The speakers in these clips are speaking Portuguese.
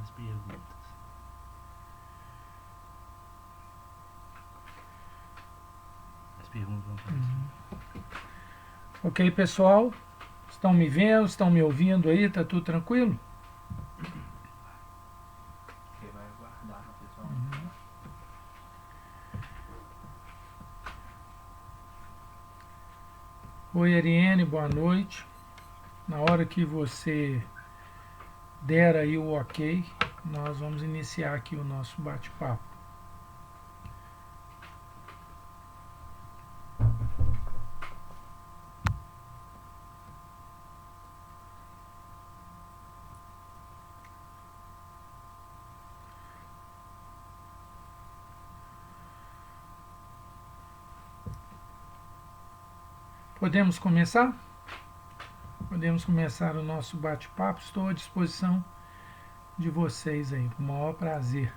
as perguntas. As perguntas vão aparecer. Ok, pessoal? Estão me vendo? Estão me ouvindo aí? Tá tudo tranquilo? Você vai aguardar, pessoal. Oi, Ariane, boa noite. Na hora que você der aí o ok, nós vamos iniciar aqui o nosso bate-papo. Podemos começar? Podemos começar o nosso bate-papo. Estou à disposição de vocês aí, com o maior prazer.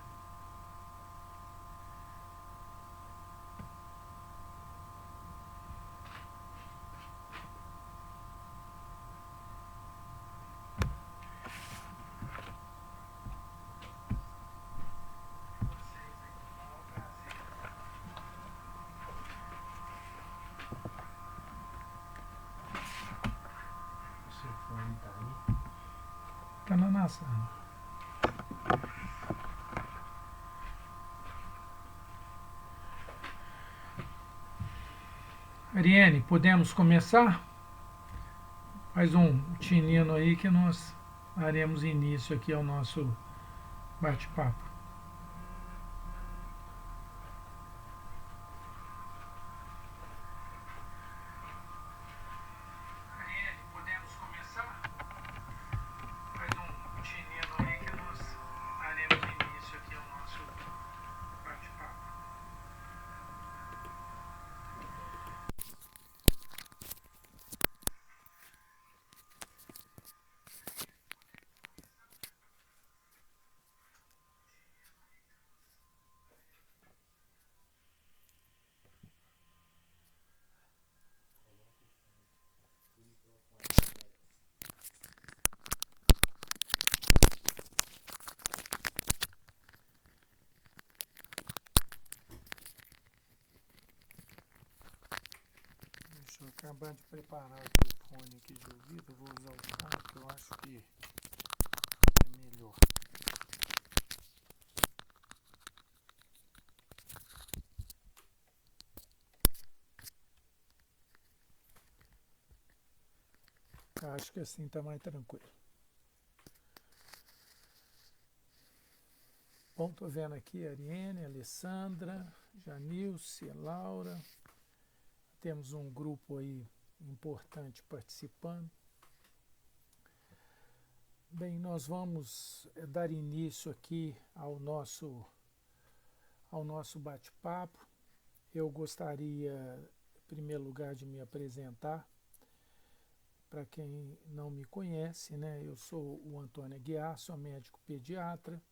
O seu fone tá aí? Tá na sala. Ariane, podemos começar? Faz um tinino aí que nós daremos início aqui ao nosso bate-papo. Ariane, podemos começar? Faz um tinino aí que nós daremos início aqui ao nosso bate-papo. Deixa eu acabar de preparar aqui o fone aqui de ouvido. Eu vou usar o fone que eu acho que é melhor. Eu acho que assim está mais tranquilo. Bom, tô vendo aqui a Ariane, a Alessandra, Janilce, Laura. Temos um grupo aí importante participando. Bem, nós vamos dar início aqui ao nosso bate-papo. Eu gostaria, em primeiro lugar, de me apresentar. Para quem não me conhece, né, eu sou o Antônio Aguiar, sou médico pediatra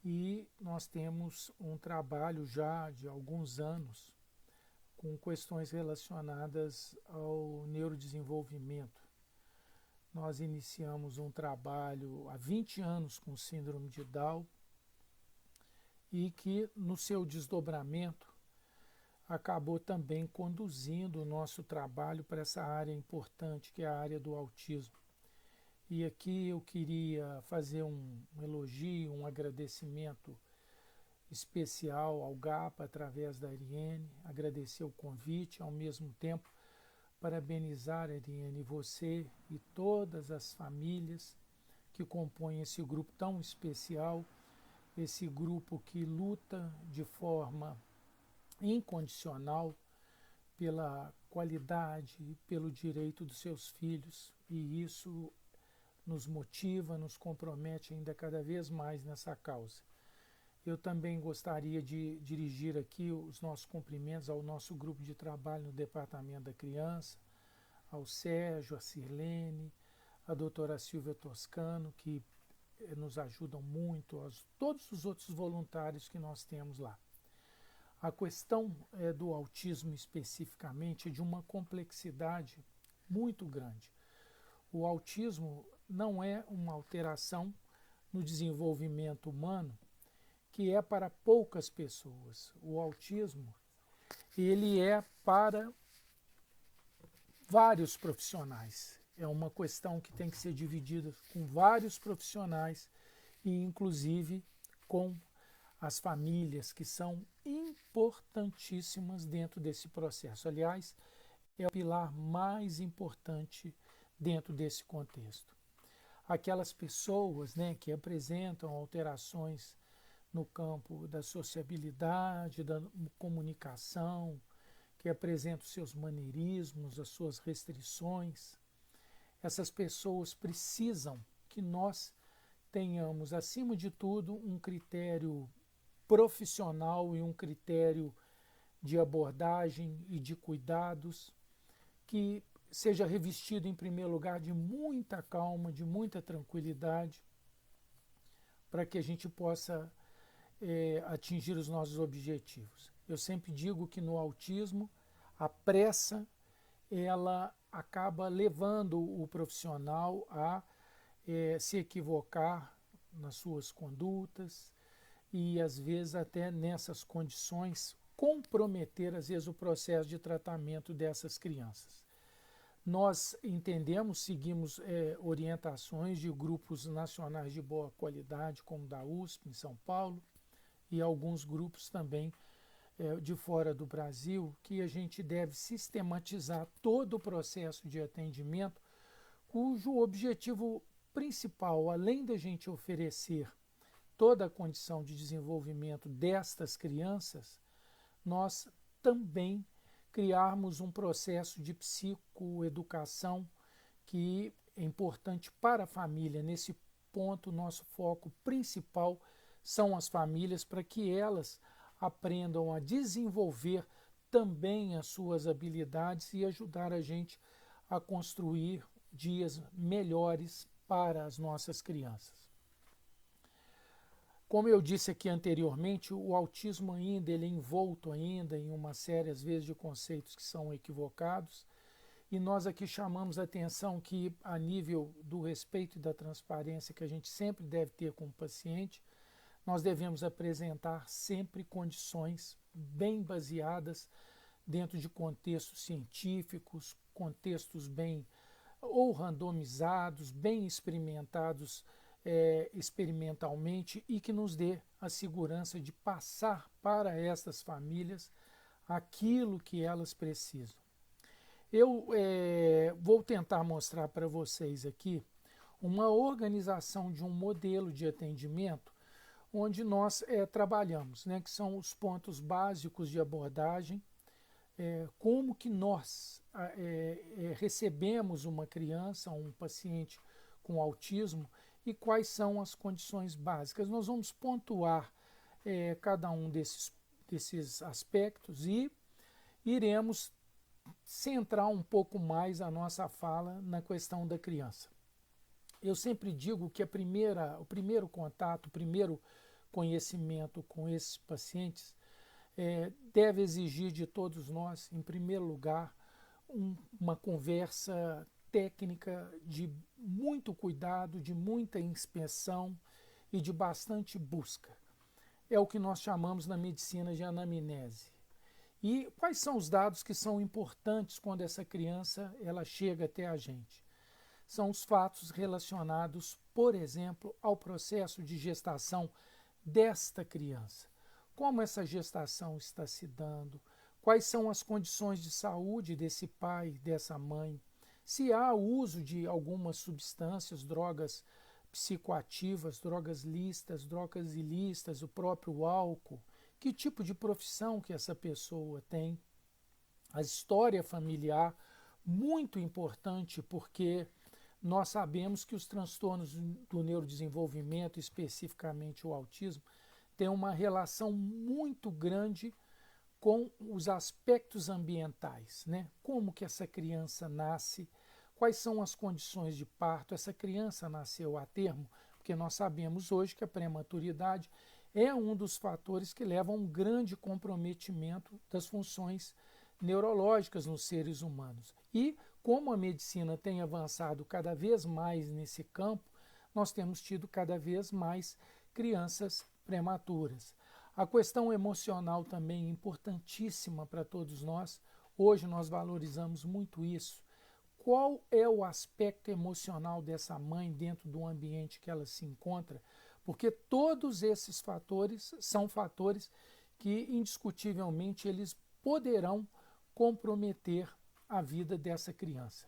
e nós temos um trabalho já de alguns anos com questões relacionadas ao neurodesenvolvimento. Nós iniciamos um trabalho há 20 anos com síndrome de Down e que, no seu desdobramento, acabou também conduzindo o nosso trabalho para essa área importante, que é a área do autismo. E aqui eu queria fazer um elogio, um agradecimento especial ao GAPA através da Ariane, agradecer o convite, ao mesmo tempo parabenizar, Ariane, você e todas as famílias que compõem esse grupo tão especial, esse grupo que luta de forma incondicional pela qualidade e pelo direito dos seus filhos, e isso nos motiva, nos compromete ainda cada vez mais nessa causa. Eu também gostaria de dirigir aqui os nossos cumprimentos ao nosso grupo de trabalho no Departamento da Criança, ao Sérgio, a Sirlene, a doutora Silvia Toscano, que nos ajudam muito, todos os outros voluntários que nós temos lá. A questão do autismo especificamente é de uma complexidade muito grande. O autismo não é uma alteração no desenvolvimento humano que é para poucas pessoas. O autismo, ele é para vários profissionais. É uma questão que tem que ser dividida com vários profissionais e, inclusive, com as famílias, que são importantíssimas dentro desse processo. Aliás, é o pilar mais importante dentro desse contexto. Aquelas pessoas, né, que apresentam alterações no campo da sociabilidade, da comunicação, que apresentam seus maneirismos, as suas restrições, essas pessoas precisam que nós tenhamos, acima de tudo, um critério profissional e um critério de abordagem e de cuidados que seja revestido, em primeiro lugar, de muita calma, de muita tranquilidade, para que a gente possa atingir os nossos objetivos. Eu sempre digo que no autismo a pressa ela acaba levando o profissional a se equivocar nas suas condutas e às vezes até nessas condições comprometer às vezes o processo de tratamento dessas crianças. Nós entendemos, seguimos orientações de grupos nacionais de boa qualidade, como da USP em São Paulo, e alguns grupos também de fora do Brasil, que a gente deve sistematizar todo o processo de atendimento, cujo objetivo principal, além da gente oferecer toda a condição de desenvolvimento destas crianças, nós também criarmos um processo de psicoeducação que é importante para a família. Nesse ponto, nosso foco principal são as famílias, para que elas aprendam a desenvolver também as suas habilidades e ajudar a gente a construir dias melhores para as nossas crianças. Como eu disse aqui anteriormente, o autismo ainda ele é envolto ainda em uma série, às vezes, de conceitos que são equivocados, e nós aqui chamamos a atenção que, a nível do respeito e da transparência que a gente sempre deve ter com o paciente, nós devemos apresentar sempre condições bem baseadas dentro de contextos científicos, contextos bem ou randomizados, bem experimentados experimentalmente, e que nos dê a segurança de passar para essas famílias aquilo que elas precisam. Eu vou tentar mostrar para vocês aqui uma organização de um modelo de atendimento onde nós trabalhamos, né, que são os pontos básicos de abordagem, como que nós recebemos uma criança, um paciente com autismo, e quais são as condições básicas. Nós vamos pontuar cada um desses aspectos e iremos centrar um pouco mais a nossa fala na questão da criança. Eu sempre digo que o primeiro contato, o primeiro conhecimento com esses pacientes deve exigir de todos nós, em primeiro lugar, uma conversa técnica de muito cuidado, de muita inspeção e de bastante busca. É o que nós chamamos na medicina de anamnese. E quais são os dados que são importantes quando essa criança ela chega até a gente? São os fatos relacionados, por exemplo, ao processo de gestação desta criança. Como essa gestação está se dando? Quais são as condições de saúde desse pai, dessa mãe? Se há o uso de algumas substâncias, drogas psicoativas, drogas lícitas, drogas ilícitas, o próprio álcool, que tipo de profissão que essa pessoa tem, a história familiar, muito importante, porque nós sabemos que os transtornos do neurodesenvolvimento, especificamente o autismo, têm uma relação muito grande com os aspectos ambientais, né? Como que essa criança nasce, quais são as condições de parto, essa criança nasceu a termo, porque nós sabemos hoje que a prematuridade é um dos fatores que levam a um grande comprometimento das funções neurológicas nos seres humanos. E como a medicina tem avançado cada vez mais nesse campo, nós temos tido cada vez mais crianças prematuras. A questão emocional também é importantíssima para todos nós. Hoje nós valorizamos muito isso. Qual é o aspecto emocional dessa mãe dentro do ambiente que ela se encontra? Porque todos esses fatores são fatores que indiscutivelmente eles poderão comprometer a vida dessa criança.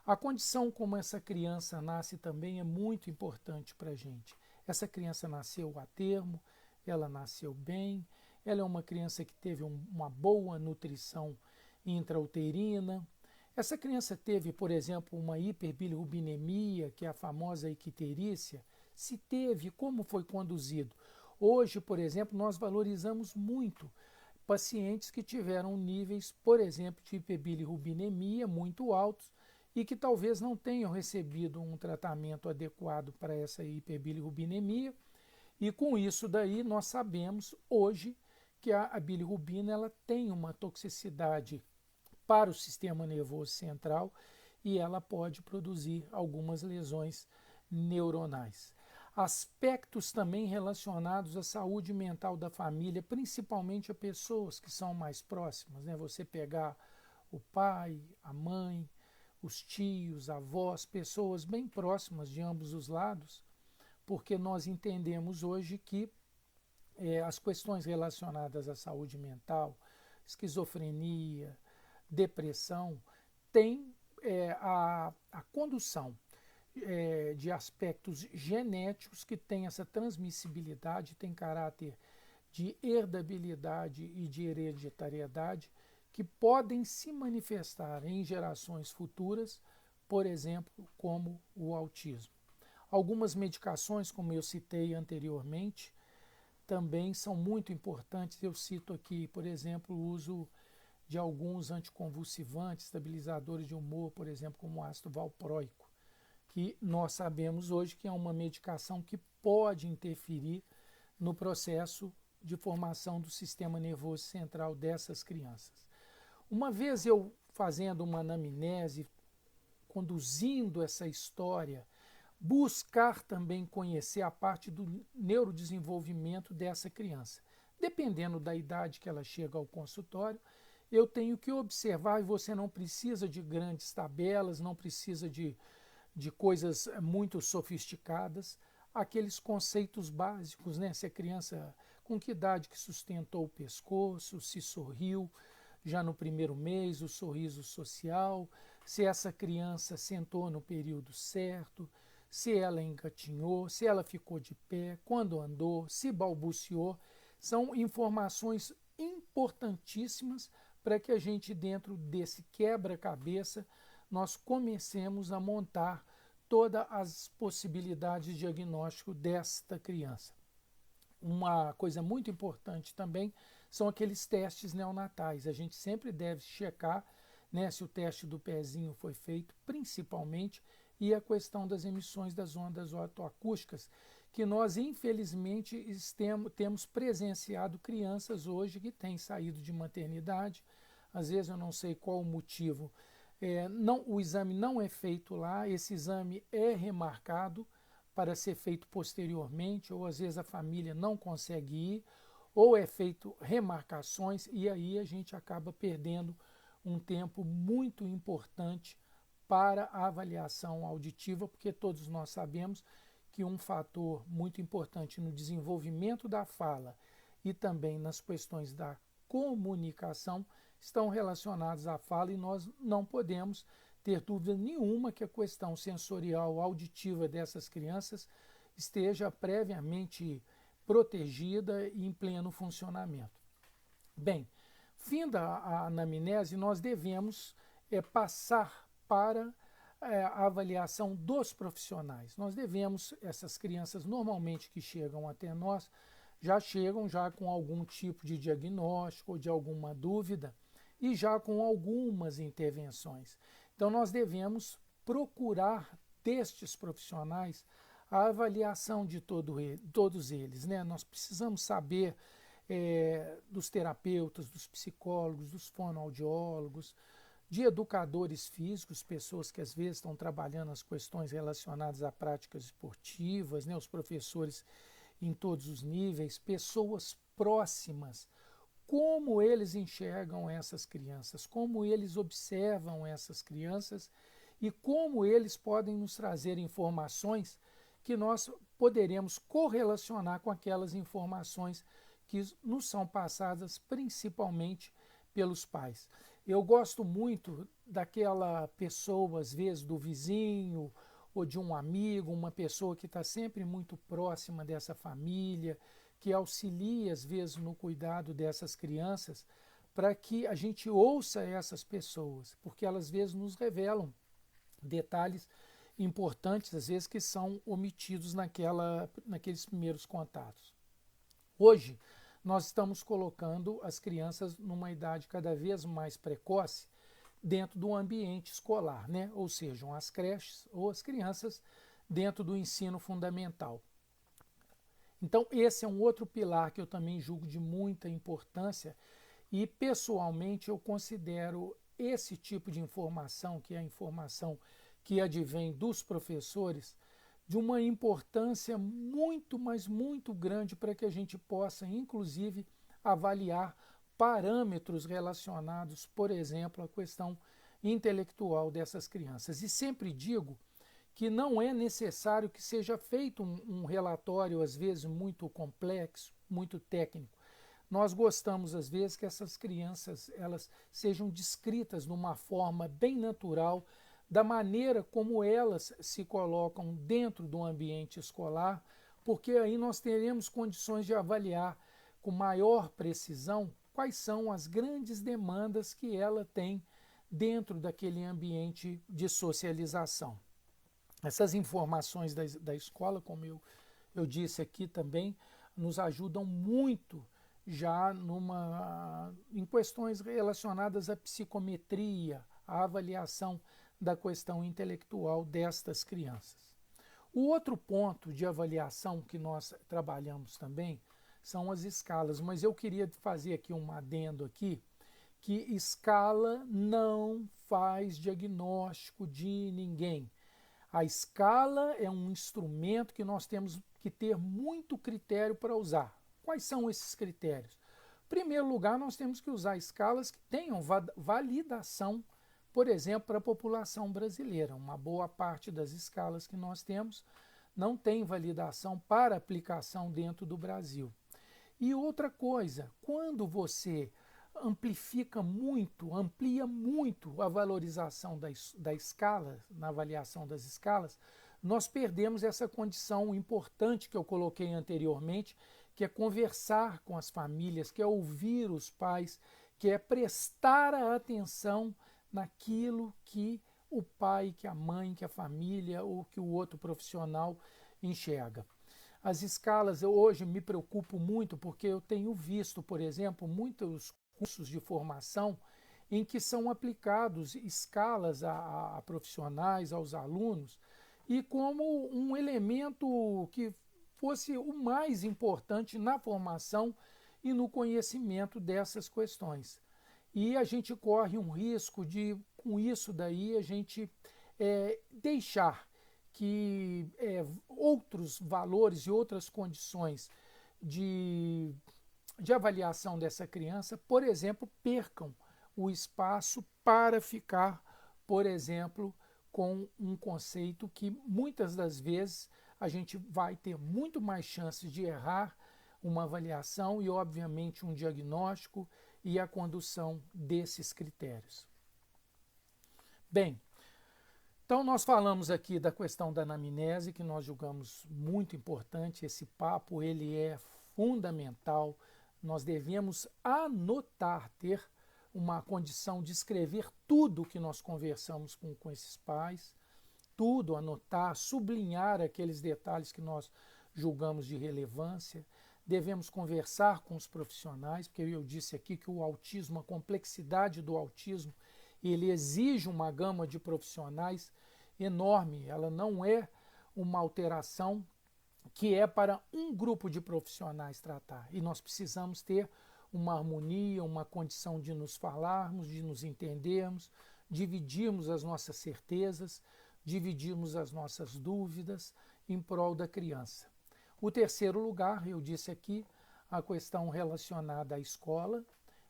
A condição como essa criança nasce também é muito importante para a gente. Essa criança nasceu a termo, ela nasceu bem, ela é uma criança que teve uma boa nutrição intrauterina. Essa criança teve, por exemplo, uma hiperbilirrubinemia, que é a famosa icterícia. Se teve, como foi conduzido? Hoje, por exemplo, nós valorizamos muito pacientes que tiveram níveis, por exemplo, de hiperbilirrubinemia muito altos e que talvez não tenham recebido um tratamento adequado para essa hiperbilirrubinemia. E com isso daí nós sabemos hoje que a bilirrubina ela tem uma toxicidade para o sistema nervoso central e ela pode produzir algumas lesões neuronais. Aspectos também relacionados à saúde mental da família, principalmente a pessoas que são mais próximas, né? Você pegar o pai, a mãe, os tios, avós, pessoas bem próximas de ambos os lados, porque nós entendemos hoje que as questões relacionadas à saúde mental, esquizofrenia, depressão, têm a condução de aspectos genéticos que têm essa transmissibilidade, tem caráter de herdabilidade e de hereditariedade, que podem se manifestar em gerações futuras, por exemplo, como o autismo. Algumas medicações, como eu citei anteriormente, também são muito importantes. Eu cito aqui, por exemplo, o uso de alguns anticonvulsivantes, estabilizadores de humor, por exemplo, como o ácido valproico, que nós sabemos hoje que é uma medicação que pode interferir no processo de formação do sistema nervoso central dessas crianças. Uma vez eu fazendo uma anamnese, conduzindo essa história, buscar também conhecer a parte do neurodesenvolvimento dessa criança. Dependendo da idade que ela chega ao consultório, eu tenho que observar, e você não precisa de grandes tabelas, não precisa de coisas muito sofisticadas, aqueles conceitos básicos, né? Se a criança, com que idade que sustentou o pescoço, se sorriu já no primeiro mês, o sorriso social, se essa criança sentou no período certo, se ela engatinhou, se ela ficou de pé, quando andou, se balbuciou, são informações importantíssimas para que a gente, dentro desse quebra-cabeça, nós comecemos a montar todas as possibilidades de diagnóstico desta criança. Uma coisa muito importante também são aqueles testes neonatais. A gente sempre deve checar, né, se o teste do pezinho foi feito, principalmente, e a questão das emissões das ondas otoacústicas, que nós, infelizmente, temos presenciado crianças hoje que têm saído de maternidade. Às vezes eu não sei qual o motivo. O exame não é feito lá, esse exame é remarcado para ser feito posteriormente, ou às vezes a família não consegue ir, ou é feito remarcações, e aí a gente acaba perdendo um tempo muito importante para a avaliação auditiva, porque todos nós sabemos que um fator muito importante no desenvolvimento da fala e também nas questões da comunicação estão relacionados à fala, e nós não podemos ter dúvida nenhuma que a questão sensorial auditiva dessas crianças esteja previamente protegida e em pleno funcionamento. Bem, finda a anamnese, nós devemos passar para a avaliação dos profissionais. Nós devemos, essas crianças normalmente que chegam até nós, já chegam já com algum tipo de diagnóstico ou de alguma dúvida e já com algumas intervenções. Então nós devemos procurar destes profissionais a avaliação de todos eles, né? Nós precisamos saber dos terapeutas, dos psicólogos, dos fonoaudiólogos, de educadores físicos, pessoas que às vezes estão trabalhando as questões relacionadas a práticas esportivas, né, os professores em todos os níveis, pessoas próximas, como eles enxergam essas crianças, como eles observam essas crianças e como eles podem nos trazer informações que nós poderemos correlacionar com aquelas informações que nos são passadas principalmente pelos pais. Eu gosto muito daquela pessoa, às vezes do vizinho ou de um amigo, uma pessoa que está sempre muito próxima dessa família, que auxilia às vezes no cuidado dessas crianças, para que a gente ouça essas pessoas, porque elas às vezes nos revelam detalhes importantes, às vezes que são omitidos naqueles primeiros contatos. Hoje, nós estamos colocando as crianças numa idade cada vez mais precoce dentro do ambiente escolar, né? Ou sejam, as creches ou as crianças dentro do ensino fundamental. Então, esse é um outro pilar que eu também julgo de muita importância e, pessoalmente, eu considero esse tipo de informação, que é a informação que advém dos professores, de uma importância muito, mas muito grande para que a gente possa, inclusive, avaliar parâmetros relacionados, por exemplo, à questão intelectual dessas crianças. E sempre digo que não é necessário que seja feito um relatório, às vezes, muito complexo, muito técnico. Nós gostamos, às vezes, que essas crianças elas sejam descritas de uma forma bem natural, da maneira como elas se colocam dentro do ambiente escolar, porque aí nós teremos condições de avaliar com maior precisão quais são as grandes demandas que ela tem dentro daquele ambiente de socialização. Essas informações da escola, como eu disse aqui também, nos ajudam muito já em questões relacionadas à psicometria, à avaliação da questão intelectual destas crianças. O outro ponto de avaliação que nós trabalhamos também são as escalas, mas eu queria fazer aqui um adendo aqui, que escala não faz diagnóstico de ninguém. A escala é um instrumento que nós temos que ter muito critério para usar. Quais são esses critérios? Em primeiro lugar, nós temos que usar escalas que tenham validação, por exemplo, para a população brasileira. Uma boa parte das escalas que nós temos não tem validação para aplicação dentro do Brasil. E outra coisa, quando você amplia muito a valorização da escala, na avaliação das escalas, nós perdemos essa condição importante que eu coloquei anteriormente, que é conversar com as famílias, que é ouvir os pais, que é prestar a atenção naquilo que o pai, que a mãe, que a família ou que o outro profissional enxerga. As escalas eu hoje me preocupo muito porque eu tenho visto, por exemplo, muitos cursos de formação em que são aplicados escalas a profissionais, aos alunos, e como um elemento que fosse o mais importante na formação e no conhecimento dessas questões. E a gente corre um risco de, com isso daí, a gente deixar que outros valores e outras condições de avaliação dessa criança, por exemplo, percam o espaço para ficar, por exemplo, com um conceito que muitas das vezes a gente vai ter muito mais chances de errar uma avaliação e, obviamente, um diagnóstico e a condução desses critérios. Bem, então nós falamos aqui da questão da anamnese, que nós julgamos muito importante. Esse papo ele é fundamental. Nós devemos anotar, ter uma condição de escrever tudo que nós conversamos com esses pais, tudo, anotar, sublinhar aqueles detalhes que nós julgamos de relevância. Devemos conversar com os profissionais, porque eu disse aqui que o autismo, a complexidade do autismo, ele exige uma gama de profissionais enorme. Ela não é uma alteração que é para um grupo de profissionais tratar. E nós precisamos ter uma harmonia, uma condição de nos falarmos, de nos entendermos, dividirmos as nossas certezas, dividirmos as nossas dúvidas em prol da criança. O terceiro lugar, eu disse aqui, a questão relacionada à escola,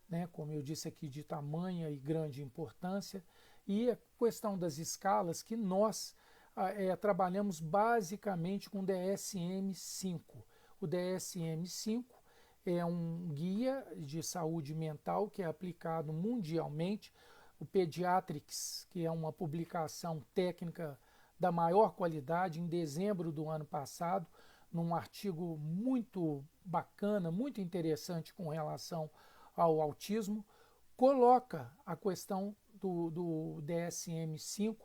né, como eu disse aqui, de tamanha e grande importância, e a questão das escalas, que nós trabalhamos basicamente com DSM-5. O DSM-5 é um guia de saúde mental que é aplicado mundialmente. O Pediatrics, que é uma publicação técnica da maior qualidade, em dezembro do ano passado, num artigo muito bacana, muito interessante com relação ao autismo, coloca a questão do DSM-5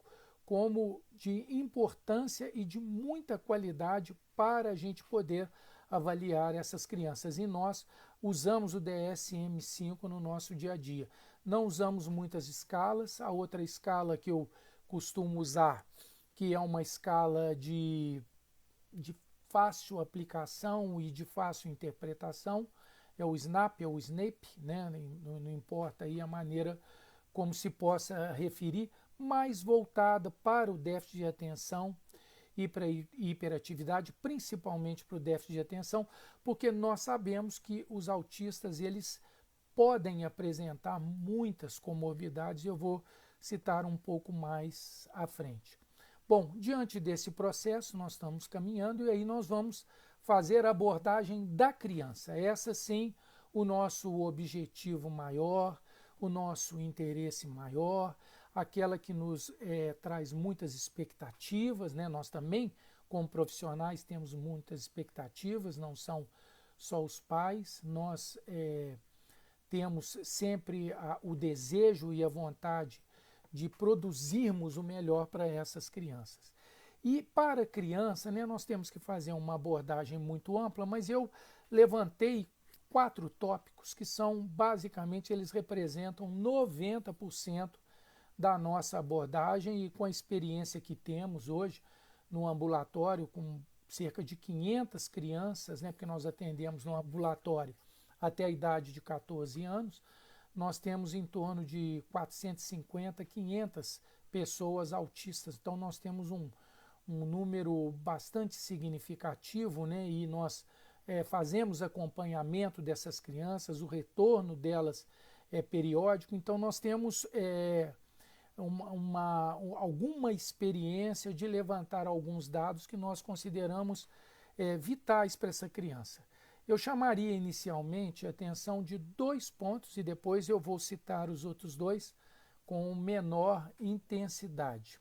como de importância e de muita qualidade para a gente poder avaliar essas crianças. E nós usamos o DSM-5 no nosso dia a dia. Não usamos muitas escalas. A outra escala que eu costumo usar, que é uma escala de fácil aplicação e de fácil interpretação, é o SNAP, é o SNAPE, né? Não importa aí a maneira como se possa referir, mais voltada para o déficit de atenção e para a hiperatividade, principalmente para o déficit de atenção, porque nós sabemos que os autistas eles podem apresentar muitas comorbidades, e eu vou citar um pouco mais à frente. Bom, diante desse processo, nós estamos caminhando e aí nós vamos fazer a abordagem da criança. Essa sim, o nosso objetivo maior, o nosso interesse maior, aquela que nos traz muitas expectativas, né? Nós também, como profissionais, temos muitas expectativas, não são só os pais, nós temos sempre o desejo e a vontade de produzirmos o melhor para essas crianças. E para a criança, né, nós temos que fazer uma abordagem muito ampla, mas eu levantei 4 tópicos que são, basicamente, eles representam 90% da nossa abordagem, e com a experiência que temos hoje no ambulatório, com cerca de 500 crianças, né, porque nós atendemos no ambulatório até a idade de 14 anos, nós temos em torno de 450, 500 pessoas autistas. Então nós temos um número bastante significativo, né? E nós fazemos acompanhamento dessas crianças, o retorno delas é periódico. Então nós temos alguma experiência de levantar alguns dados que nós consideramos vitais para essa criança. Eu chamaria inicialmente a atenção de 2 pontos e depois eu vou citar os outros 2 com menor intensidade.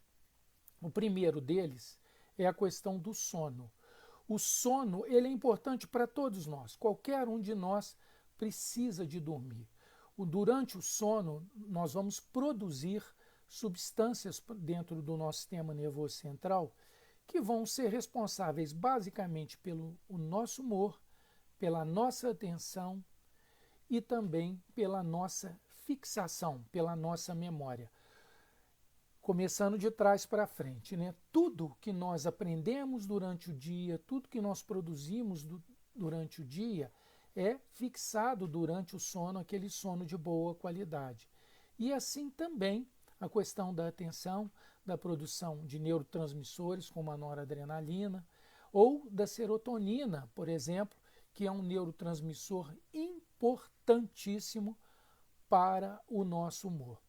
O primeiro deles é a questão do sono. O sono ele é importante para todos nós, qualquer um de nós precisa de dormir. Durante o sono, nós vamos produzir substâncias dentro do nosso sistema nervoso central que vão ser responsáveis basicamente pelo nosso humor, pela nossa atenção e também pela nossa fixação, pela nossa memória. Começando de trás para frente, né? Tudo que nós aprendemos durante o dia, tudo que nós produzimos durante o dia é fixado durante o sono, aquele sono de boa qualidade. E assim também a questão da atenção, da produção de neurotransmissores como a noradrenalina ou da serotonina, por exemplo, que é um neurotransmissor importantíssimo para o nosso humor.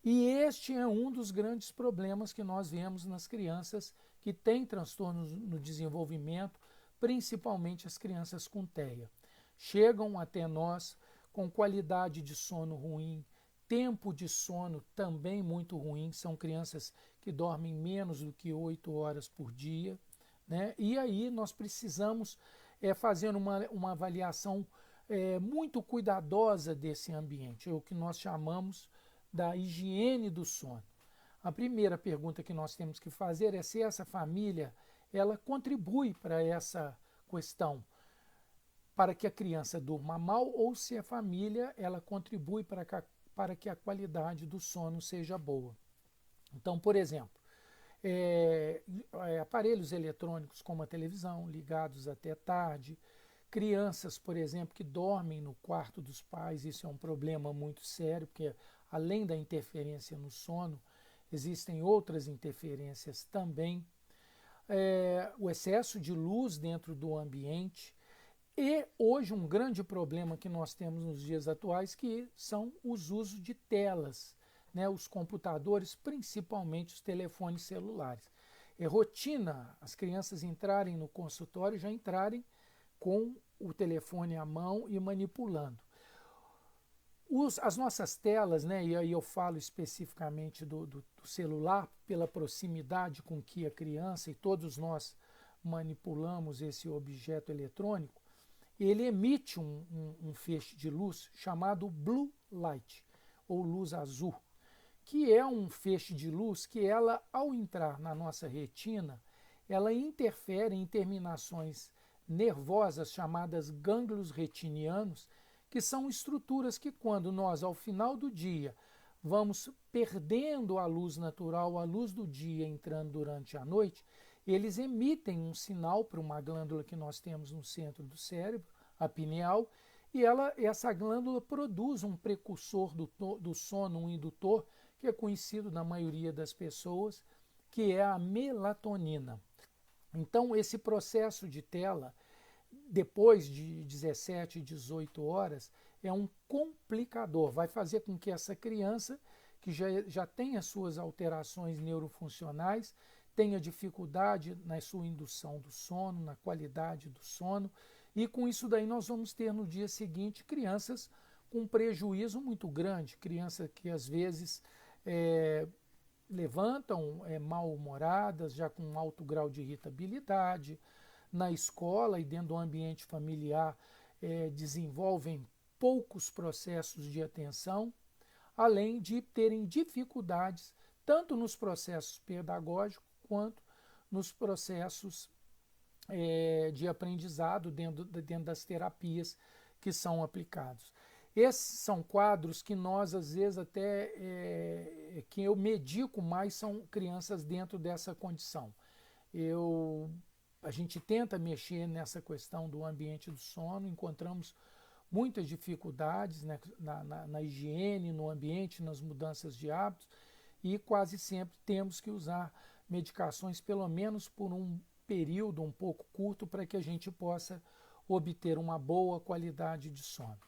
E este é um dos grandes problemas que nós vemos nas crianças que têm transtornos no desenvolvimento, principalmente as crianças com TEA. Chegam até nós com qualidade de sono ruim, tempo de sono também muito ruim, são crianças que dormem menos do que 8 horas por dia, né? E aí nós precisamos fazer uma avaliação muito cuidadosa desse ambiente, é o que nós chamamos da higiene do sono. A primeira pergunta que nós temos que fazer é se essa família ela contribui para essa questão, para que a criança durma mal, ou se a família ela contribui para que a qualidade do sono seja boa. Então, por exemplo, aparelhos eletrônicos como a televisão ligados até tarde, crianças, por exemplo, que dormem no quarto dos pais, isso é um problema muito sério, porque além da interferência no sono, existem outras interferências também. O excesso de luz dentro do ambiente e hoje um grande problema que nós temos nos dias atuais que são os usos de telas, né, os computadores, principalmente os telefones celulares. É rotina as crianças entrarem no consultório, já entrarem com o telefone à mão e manipulando. As nossas telas, né, e aí eu falo especificamente do celular, pela proximidade com que a criança e todos nós manipulamos esse objeto eletrônico, ele emite um feixe de luz chamado blue light, ou luz azul, que é um feixe de luz que ela, ao entrar na nossa retina, ela interfere em terminações nervosas chamadas gânglios retinianos, que são estruturas que quando nós, ao final do dia, vamos perdendo a luz natural, a luz do dia entrando durante a noite, eles emitem um sinal para uma glândula que nós temos no centro do cérebro, a pineal, e essa glândula produz um precursor do sono, um indutor, que é conhecido na maioria das pessoas, que é a melatonina. Então, esse processo de tela, depois de 17, 18 horas, é um complicador. Vai fazer com que essa criança, que já tem as suas alterações neurofuncionais, tenha dificuldade na sua indução do sono, na qualidade do sono, e com isso daí nós vamos ter no dia seguinte crianças com prejuízo muito grande, crianças que às vezes levantam mal-humoradas, já com um alto grau de irritabilidade, na escola e dentro do ambiente familiar desenvolvem poucos processos de atenção, além de terem dificuldades tanto nos processos pedagógicos quanto nos processos de aprendizado dentro das terapias que são aplicados. Esses são quadros que nós, às vezes, até que eu medico mais são crianças dentro dessa condição. A gente tenta mexer nessa questão do ambiente do sono, encontramos muitas dificuldades, né, na higiene, no ambiente, nas mudanças de hábitos, e quase sempre temos que usar medicações, pelo menos por um período um pouco curto, para que a gente possa obter uma boa qualidade de sono.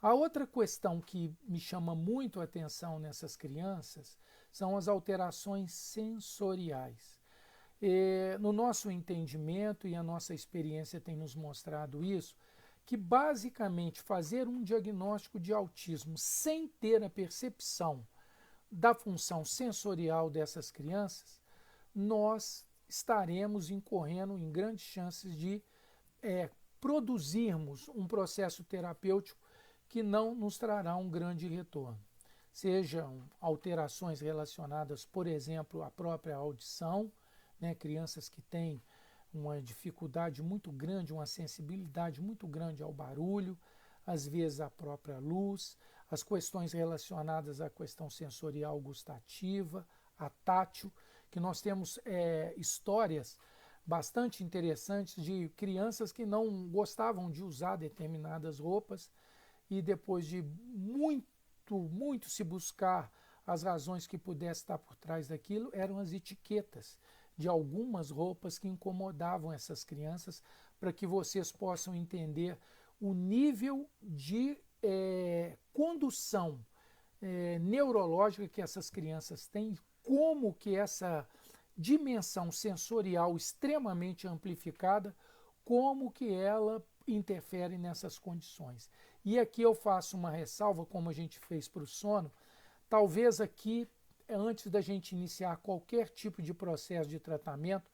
A outra questão que me chama muito a atenção nessas crianças são as alterações sensoriais. No nosso entendimento, e a nossa experiência tem nos mostrado isso, que basicamente fazer um diagnóstico de autismo sem ter a percepção da função sensorial dessas crianças, nós estaremos incorrendo em grandes chances de produzirmos um processo terapêutico que não nos trará um grande retorno. Sejam alterações relacionadas, por exemplo, à própria audição, né, crianças que têm uma dificuldade muito grande, uma sensibilidade muito grande ao barulho, às vezes à própria luz, as questões relacionadas à questão sensorial gustativa, a tátil, que nós temos histórias bastante interessantes de crianças que não gostavam de usar determinadas roupas e depois de muito se buscar as razões que pudessem estar por trás daquilo, eram as etiquetas de algumas roupas que incomodavam essas crianças, para que vocês possam entender o nível de condução neurológica que essas crianças têm, como que essa dimensão sensorial extremamente amplificada, como que ela interfere nessas condições. E aqui eu faço uma ressalva, como a gente fez para o sono, talvez aqui, antes da gente iniciar qualquer tipo de processo de tratamento,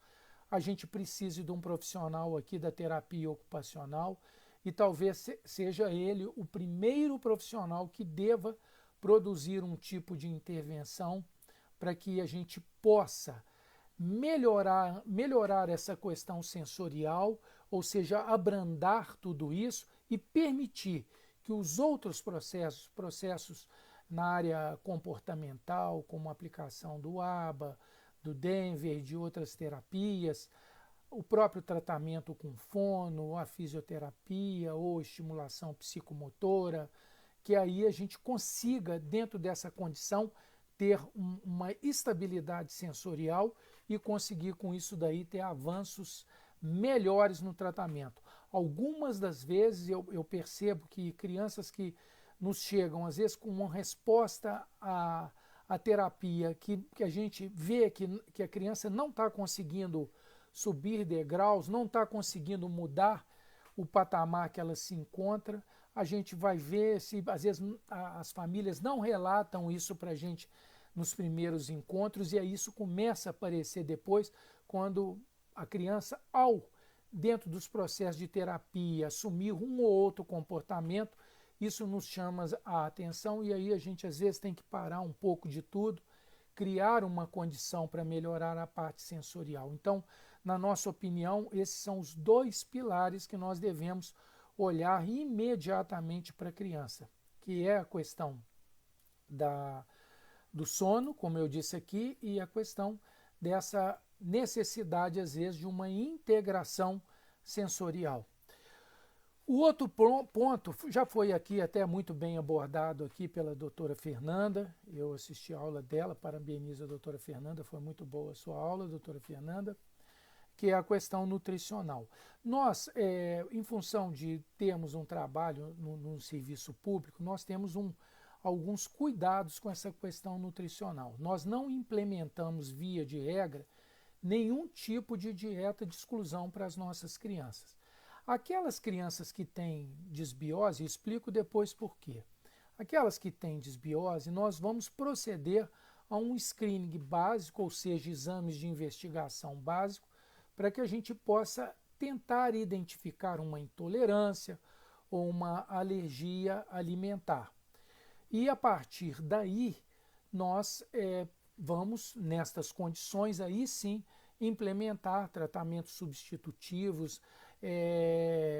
a gente precise de um profissional aqui da terapia ocupacional e talvez seja ele o primeiro profissional que deva produzir um tipo de intervenção para que a gente possa melhorar essa questão sensorial, ou seja, abrandar tudo isso e permitir que os outros processos na área comportamental, como a aplicação do ABA, do Denver e de outras terapias, o próprio tratamento com fono, a fisioterapia ou estimulação psicomotora, que aí a gente consiga, dentro dessa condição, ter uma estabilidade sensorial e conseguir com isso daí ter avanços melhores no tratamento. Algumas das vezes eu percebo que crianças que nos chegam, às vezes, com uma resposta à terapia, que a gente vê que a criança não está conseguindo subir degraus, não está conseguindo mudar o patamar que ela se encontra, a gente vai ver se, às vezes, as famílias não relatam isso para a gente nos primeiros encontros, e aí isso começa a aparecer depois, quando a criança, dentro dos processos de terapia, assumir um ou outro comportamento, isso nos chama a atenção, e aí a gente às vezes tem que parar um pouco de tudo, criar uma condição para melhorar a parte sensorial. Então, na nossa opinião, esses são os dois pilares que nós devemos olhar imediatamente para a criança, que é a questão do sono, como eu disse aqui, e a questão dessa necessidade, às vezes, de uma integração sensorial. O outro ponto já foi aqui até muito bem abordado aqui pela doutora Fernanda. Eu assisti a aula dela, parabenizo a doutora Fernanda, foi muito boa a sua aula, doutora Fernanda, que é a questão nutricional. Nós, em função de termos um trabalho no serviço público, nós temos alguns cuidados com essa questão nutricional. Nós não implementamos, via de regra, nenhum tipo de dieta de exclusão para as nossas crianças. Aquelas crianças que têm desbiose, explico depois por quê. Aquelas que têm desbiose, nós vamos proceder a um screening básico, ou seja, exames de investigação básico, para que a gente possa tentar identificar uma intolerância ou uma alergia alimentar. E a partir daí, nós vamos, nestas condições, aí sim, implementar tratamentos substitutivos,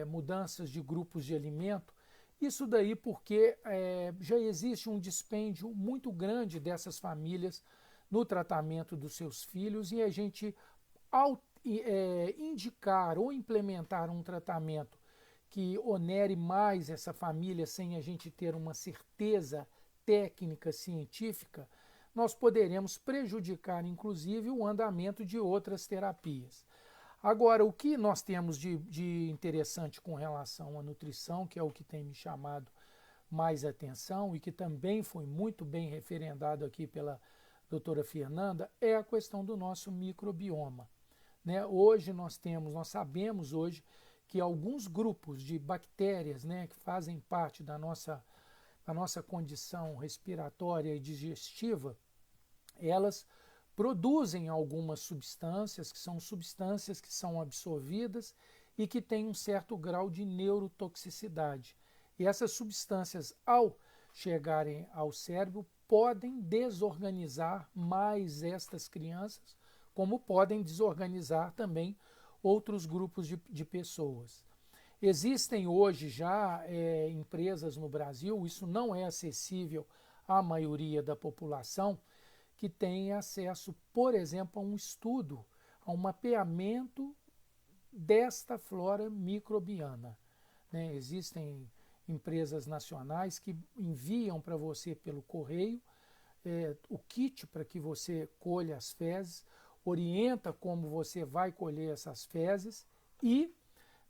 mudanças de grupos de alimento. Isso daí porque já existe um dispêndio muito grande dessas famílias no tratamento dos seus filhos, e a gente, ao indicar ou implementar um tratamento que onere mais essa família sem a gente ter uma certeza técnica científica, nós poderemos prejudicar, inclusive, o andamento de outras terapias. Agora, o que nós temos de interessante com relação à nutrição, que é o que tem me chamado mais atenção e que também foi muito bem referendado aqui pela doutora Fernanda, é a questão do nosso microbioma. Né? Hoje nós sabemos hoje que alguns grupos de bactérias, né, que fazem parte da nossa condição respiratória e digestiva, elas produzem algumas substâncias que são absorvidas e que têm um certo grau de neurotoxicidade. E essas substâncias, ao chegarem ao cérebro, podem desorganizar mais estas crianças, como podem desorganizar também outros grupos de pessoas. Existem hoje já empresas no Brasil, isso não é acessível à maioria da população, que tem acesso, por exemplo, a um estudo, a um mapeamento desta flora microbiana. Né? Existem empresas nacionais que enviam para você pelo correio o kit para que você colha as fezes, orienta como você vai colher essas fezes e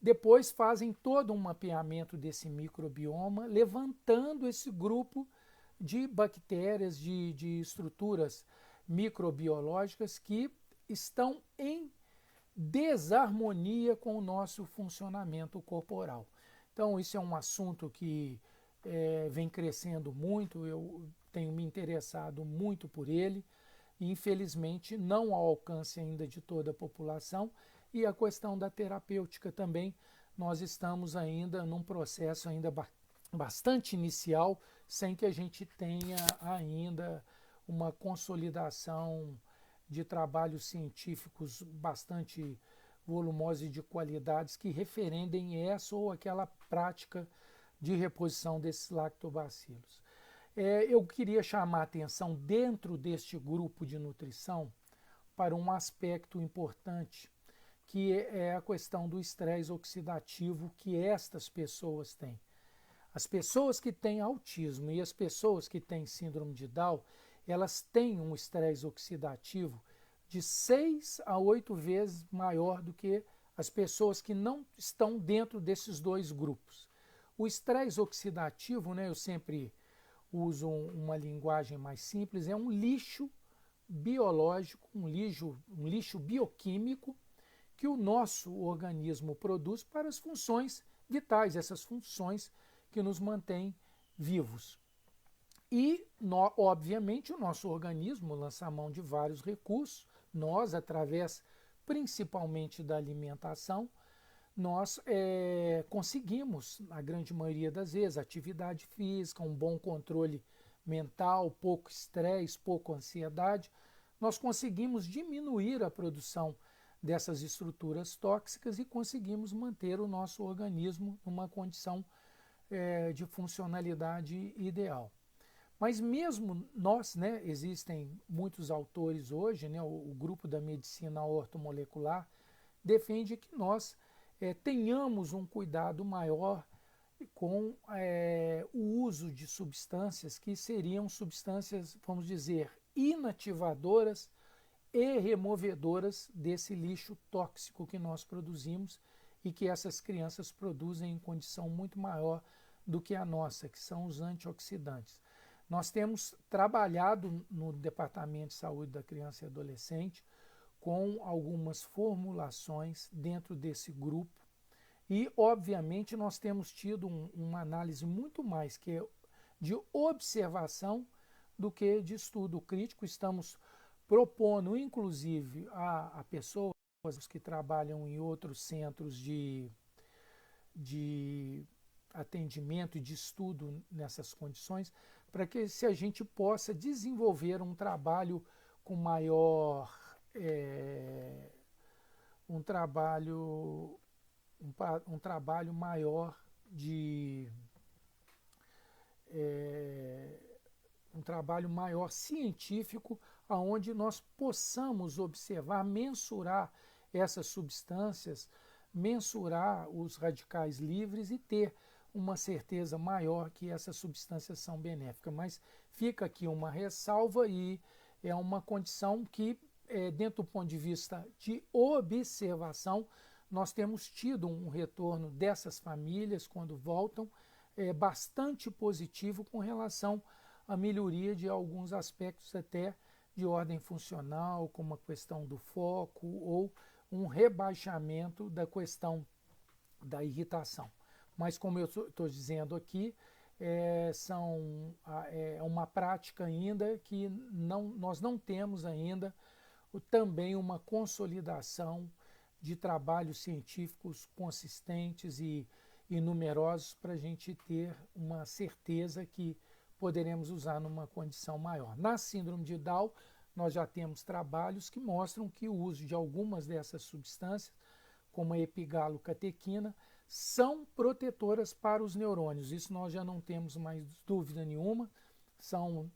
depois fazem todo um mapeamento desse microbioma, levantando esse grupo de bactérias, de estruturas microbiológicas que estão em desarmonia com o nosso funcionamento corporal. Então, isso é um assunto que vem crescendo muito, eu tenho me interessado muito por ele, e infelizmente não ao alcance ainda de toda a população, e a questão da terapêutica também, nós estamos ainda num processo ainda bastante inicial, sem que a gente tenha ainda uma consolidação de trabalhos científicos bastante volumosos e de qualidades que referendem essa ou aquela prática de reposição desses lactobacilos. Eu queria chamar a atenção dentro deste grupo de nutrição para um aspecto importante, que é a questão do estresse oxidativo que estas pessoas têm. As pessoas que têm autismo e as pessoas que têm síndrome de Down, elas têm um estresse oxidativo de 6 a 8 vezes maior do que as pessoas que não estão dentro desses dois grupos. O estresse oxidativo, né, eu sempre uso uma linguagem mais simples, é um lixo biológico, um lixo bioquímico que o nosso organismo produz para as funções vitais, essas funções que nos mantêm vivos. E, obviamente, o nosso organismo lança a mão de vários recursos, nós, através principalmente da alimentação, nós conseguimos, na grande maioria das vezes, atividade física, um bom controle mental, pouco estresse, pouca ansiedade, nós conseguimos diminuir a produção dessas estruturas tóxicas e conseguimos manter o nosso organismo numa condição de funcionalidade ideal. Mas mesmo nós, né, existem muitos autores hoje, né, o grupo da medicina ortomolecular defende que nós tenhamos um cuidado maior com o uso de substâncias que seriam substâncias, vamos dizer, inativadoras e removedoras desse lixo tóxico que nós produzimos e que essas crianças produzem em condição muito maior do que a nossa, que são os antioxidantes. Nós temos trabalhado no Departamento de Saúde da Criança e Adolescente com algumas formulações dentro desse grupo e, obviamente, nós temos tido uma análise muito mais que de observação do que de estudo crítico. Estamos propondo, inclusive, a pessoas que trabalham em outros centros de atendimento e de estudo nessas condições, para que se a gente possa desenvolver um trabalho com maior um trabalho maior de um trabalho maior científico, aonde nós possamos observar, mensurar essas substâncias, mensurar os radicais livres e ter uma certeza maior que essas substâncias são benéficas. Mas fica aqui uma ressalva e é uma condição que, dentro do ponto de vista de observação, nós temos tido um retorno dessas famílias quando voltam bastante positivo com relação à melhoria de alguns aspectos até de ordem funcional, como a questão do foco ou um rebaixamento da questão da irritação. Mas, como eu estou dizendo aqui, é uma prática ainda que nós não temos ainda também uma consolidação de trabalhos científicos consistentes e numerosos para a gente ter uma certeza que poderemos usar numa condição maior. Na síndrome de Down, nós já temos trabalhos que mostram que o uso de algumas dessas substâncias, como a epigalocatequina, são protetoras para os neurônios. Isso nós já não temos mais dúvida nenhuma.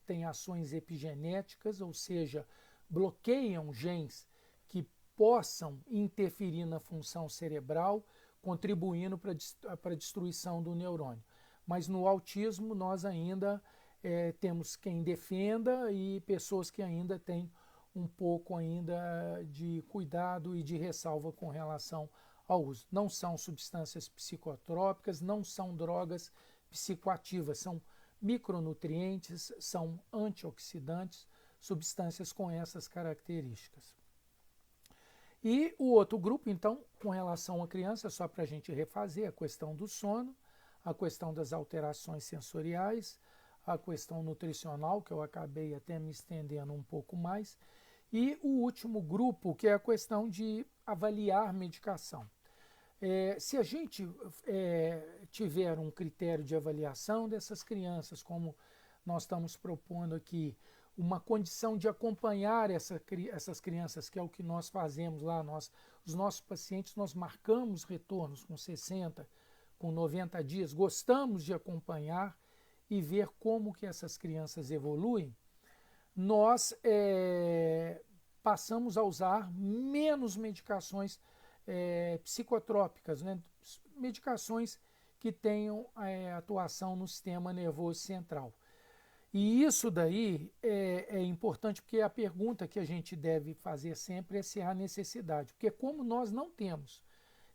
Tem ações epigenéticas, ou seja, bloqueiam genes que possam interferir na função cerebral, contribuindo para a destruição do neurônio. Mas no autismo nós ainda temos quem defenda e pessoas que ainda têm um pouco ainda de cuidado e de ressalva com relação ao uso. Não são substâncias psicotrópicas, não são drogas psicoativas, são micronutrientes, são antioxidantes, substâncias com essas características. E o outro grupo, então, com relação à criança, só para a gente refazer, a questão do sono, a questão das alterações sensoriais, a questão nutricional, que eu acabei até me estendendo um pouco mais, e o último grupo, que é a questão de avaliar medicação. Se a gente tiver um critério de avaliação dessas crianças, como nós estamos propondo aqui, uma condição de acompanhar essas crianças, que é o que nós fazemos lá, os nossos pacientes, nós marcamos retornos com 60, com 90 dias, gostamos de acompanhar e ver como que essas crianças evoluem, nós passamos a usar menos medicações psicotrópicas, né? Medicações que tenham atuação no sistema nervoso central. E isso daí é importante porque a pergunta que a gente deve fazer sempre é se há necessidade. Porque como nós não temos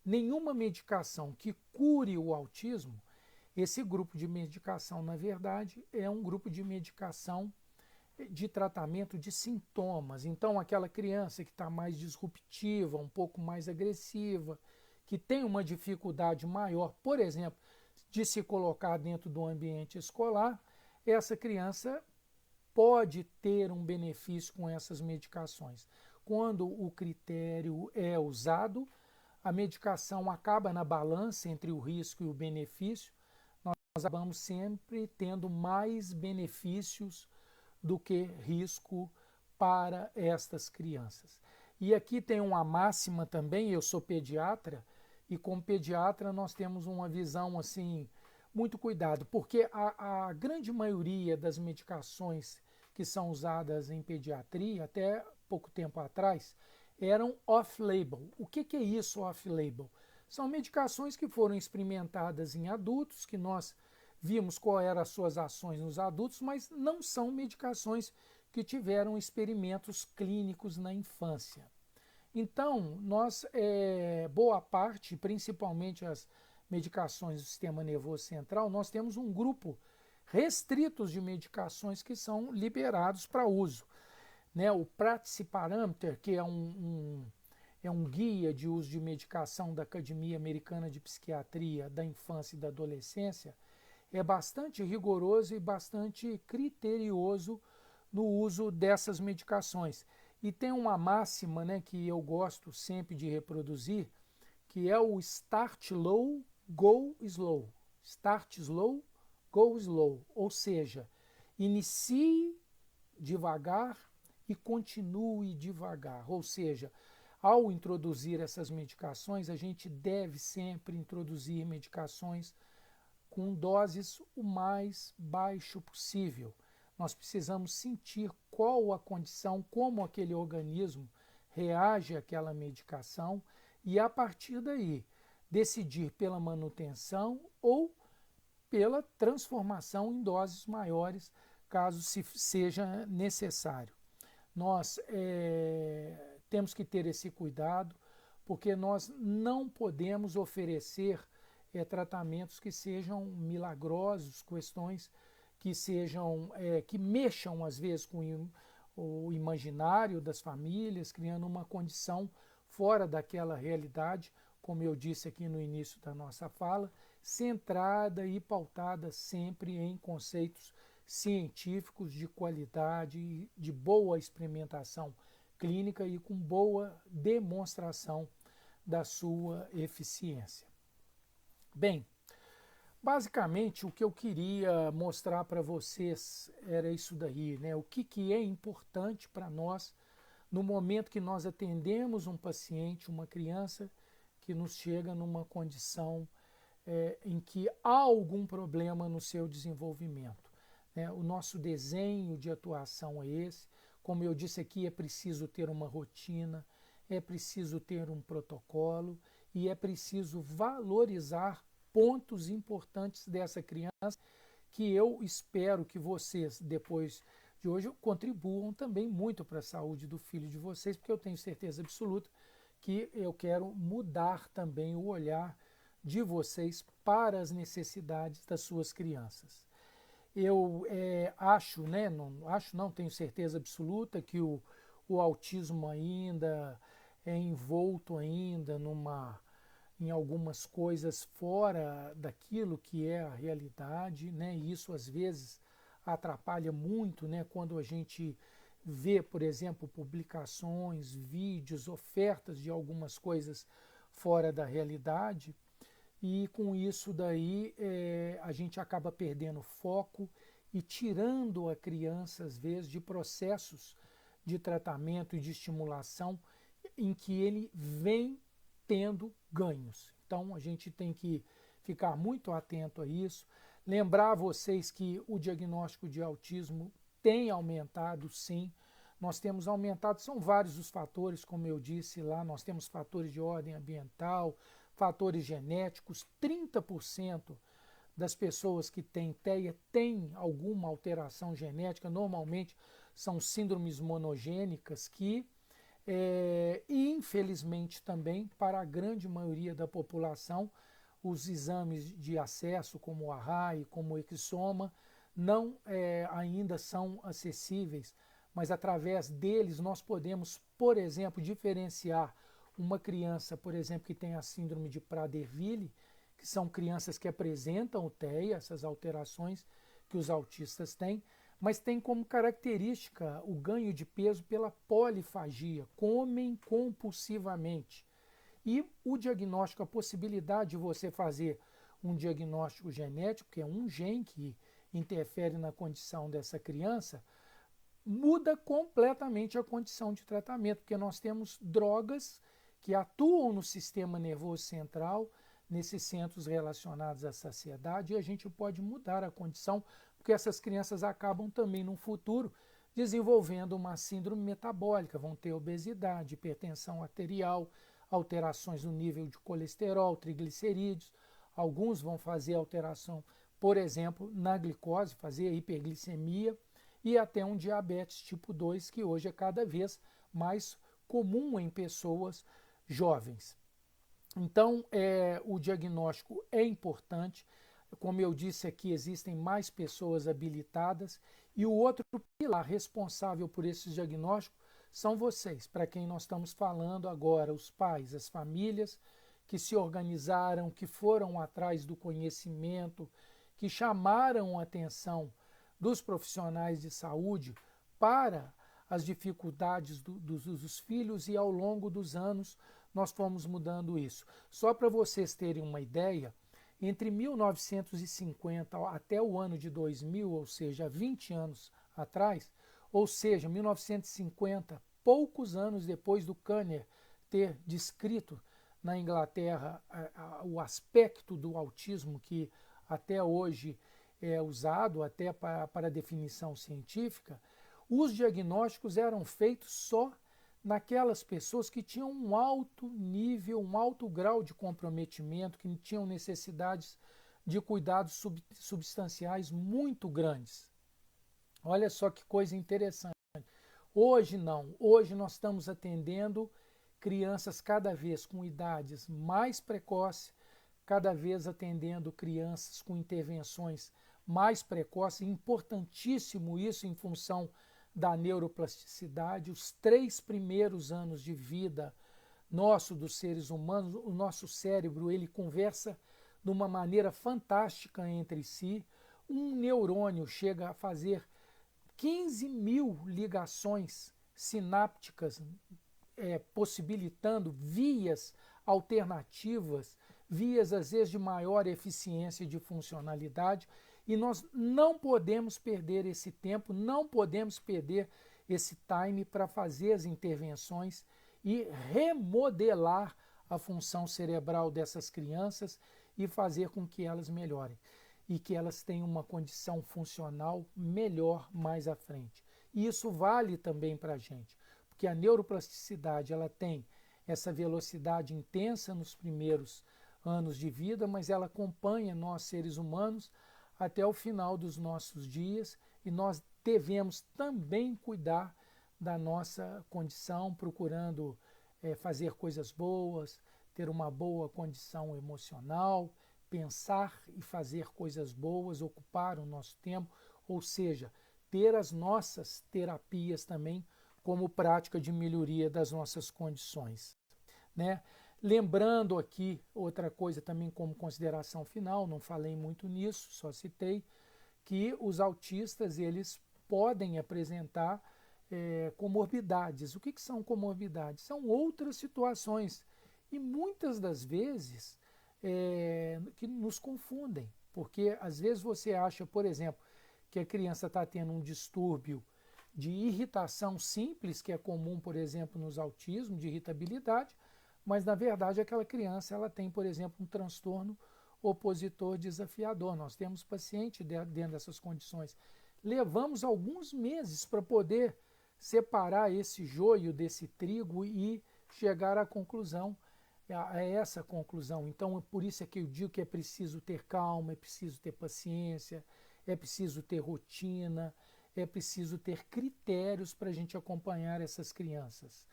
nenhuma medicação que cure o autismo, esse grupo de medicação, na verdade, é um grupo de medicação de tratamento de sintomas. Então, aquela criança que está mais disruptiva, um pouco mais agressiva, que tem uma dificuldade maior, por exemplo, de se colocar dentro do ambiente escolar, essa criança pode ter um benefício com essas medicações. Quando o critério é usado, a medicação acaba na balança entre o risco e o benefício, nós acabamos sempre tendo mais benefícios do que risco para estas crianças. E aqui tem uma máxima também, eu sou pediatra, e como pediatra nós temos uma visão assim, muito cuidado, porque a grande maioria das medicações que são usadas em pediatria, até pouco tempo atrás, eram off-label. O que é isso off-label? São medicações que foram experimentadas em adultos, que nós vimos qual eram as suas ações nos adultos, mas não são medicações que tiveram experimentos clínicos na infância. Então, nós, boa parte, principalmente as medicações do sistema nervoso central, nós temos um grupo restritos de medicações que são liberados para uso. Né? O Practice Parameter, que é um guia de uso de medicação da Academia Americana de Psiquiatria da Infância e da Adolescência, é bastante rigoroso e bastante criterioso no uso dessas medicações. E tem uma máxima, né, que eu gosto sempre de reproduzir, que é o Start Low, Go Slow. Start Slow, Go Slow. Ou seja, inicie devagar e continue devagar. Ou seja, ao introduzir essas medicações, a gente deve sempre introduzir medicações com doses o mais baixo possível. Nós precisamos sentir qual a condição, como aquele organismo reage àquela medicação e, a partir daí, decidir pela manutenção ou pela transformação em doses maiores, caso seja necessário. Nós temos que ter esse cuidado, porque nós não podemos oferecer tratamentos que sejam milagrosos, questões que sejam que mexam às vezes com o imaginário das famílias, criando uma condição fora daquela realidade, como eu disse aqui no início da nossa fala, centrada e pautada sempre em conceitos científicos de qualidade, de boa experimentação clínica e com boa demonstração da sua eficiência. Bem, basicamente o que eu queria mostrar para vocês era isso daí, né? O que é importante para nós no momento que nós atendemos um paciente, uma criança que nos chega numa condição em que há algum problema no seu desenvolvimento. Né? O nosso desenho de atuação é esse. Como eu disse aqui, é preciso ter uma rotina, é preciso ter um protocolo e é preciso valorizar pontos importantes dessa criança que eu espero que vocês, depois de hoje, contribuam também muito para a saúde do filho de vocês, porque eu tenho certeza absoluta que eu quero mudar também o olhar de vocês para as necessidades das suas crianças. Eu acho, né, não, tenho certeza absoluta que o autismo ainda é envolto ainda em algumas coisas fora daquilo que é a realidade, né? E isso às vezes atrapalha muito, né? Quando a gente vê, por exemplo, publicações, vídeos, ofertas de algumas coisas fora da realidade, e com isso daí a gente acaba perdendo foco e tirando a criança, às vezes, de processos de tratamento e de estimulação em que ele vem tendo ganhos. Então a gente tem que ficar muito atento a isso. Lembrar vocês que o diagnóstico de autismo tem aumentado, sim. Nós temos aumentado, são vários os fatores, como eu disse lá, nós temos fatores de ordem ambiental, fatores genéticos, 30% das pessoas que têm TEA têm alguma alteração genética, normalmente são síndromes monogênicas que, infelizmente também, para a grande maioria da população, os exames de acesso, como o ARRAE, como o Exoma, não ainda são acessíveis, mas através deles nós podemos, por exemplo, diferenciar uma criança, por exemplo, que tem a síndrome de Prader-Willi, que são crianças que apresentam o TEA, essas alterações que os autistas têm, mas tem como característica o ganho de peso pela polifagia, comem compulsivamente. E o diagnóstico, a possibilidade de você fazer um diagnóstico genético, que é um gene que interfere na condição dessa criança, muda completamente a condição de tratamento, porque nós temos drogas que atuam no sistema nervoso central, nesses centros relacionados à saciedade, e a gente pode mudar a condição, porque essas crianças acabam também no futuro desenvolvendo uma síndrome metabólica, vão ter obesidade, hipertensão arterial, alterações no nível de colesterol, triglicerídeos, alguns vão fazer alteração, por exemplo, na glicose, fazer hiperglicemia e até um diabetes tipo 2, que hoje é cada vez mais comum em pessoas jovens. Então, o diagnóstico é importante. Como eu disse aqui, existem mais pessoas habilitadas. E o outro pilar responsável por esse diagnóstico são vocês, para quem nós estamos falando agora, os pais, as famílias que se organizaram, que foram atrás do conhecimento, que chamaram a atenção dos profissionais de saúde para as dificuldades dos filhos, e ao longo dos anos nós fomos mudando isso. Só para vocês terem uma ideia, entre 1950 até o ano de 2000, ou seja, 20 anos atrás, ou seja, 1950, poucos anos depois do Kanner ter descrito na Inglaterra o aspecto do autismo que até hoje é usado até para definição científica, os diagnósticos eram feitos só naquelas pessoas que tinham um alto nível, um alto grau de comprometimento, que tinham necessidades de cuidados substanciais muito grandes. Olha só que coisa interessante. Hoje não, hoje nós estamos atendendo crianças cada vez com idades mais precoces, cada vez atendendo crianças com intervenções mais precoces, importantíssimo isso em função da neuroplasticidade. Os 3 primeiros anos de vida nosso, dos seres humanos, o nosso cérebro, ele conversa de uma maneira fantástica entre si. Um neurônio chega a fazer 15.000 ligações sinápticas, possibilitando vias alternativas, vias às vezes de maior eficiência e de funcionalidade, e nós não podemos perder esse tempo, não podemos perder esse time para fazer as intervenções e remodelar a função cerebral dessas crianças e fazer com que elas melhorem e que elas tenham uma condição funcional melhor mais à frente. E isso vale também para a gente, porque a neuroplasticidade ela tem essa velocidade intensa nos primeiros anos de vida, mas ela acompanha nós seres humanos até o final dos nossos dias, e nós devemos também cuidar da nossa condição, procurando fazer coisas boas, ter uma boa condição emocional, pensar e fazer coisas boas, ocupar o nosso tempo, ou seja, ter as nossas terapias também como prática de melhoria das nossas condições, né? Lembrando aqui outra coisa também como consideração final, não falei muito nisso, só citei, que os autistas eles podem apresentar comorbidades. O que são comorbidades? São outras situações e muitas das vezes que nos confundem, porque às vezes você acha, por exemplo, que a criança está tendo um distúrbio de irritação simples, que é comum, por exemplo, nos autismos, de irritabilidade, mas na verdade aquela criança ela tem, por exemplo, um transtorno opositor desafiador. Nós temos paciente dentro dessas condições. Levamos alguns meses para poder separar esse joio desse trigo e chegar à conclusão é essa a conclusão. Então, por isso é que eu digo que é preciso ter calma, é preciso ter paciência, é preciso ter rotina, é preciso ter critérios para a gente acompanhar essas crianças.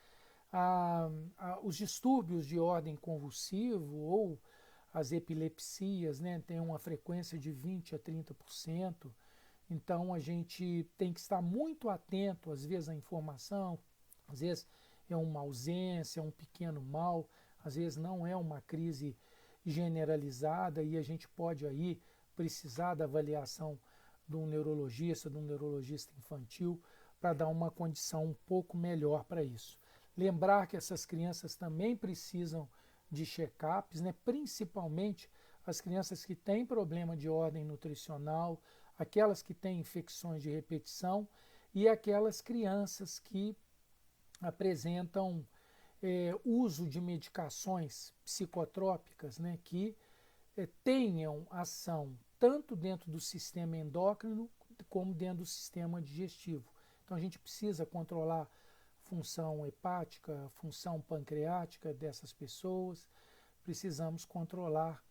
Os distúrbios de ordem convulsivo ou as epilepsias, né, têm uma frequência de 20 a 30%. Então a gente tem que estar muito atento, às vezes, à informação, às vezes é uma ausência, um pequeno mal, às vezes não é uma crise generalizada e a gente pode aí precisar da avaliação de um neurologista infantil, para dar uma condição um pouco melhor para isso. Lembrar que essas crianças também precisam de check-ups, né? Principalmente as crianças que têm problema de ordem nutricional, aquelas que têm infecções de repetição e aquelas crianças que apresentam uso de medicações psicotrópicas, né, que tenham ação tanto dentro do sistema endócrino como dentro do sistema digestivo. Então a gente precisa controlar função hepática, função pancreática dessas pessoas, precisamos controlar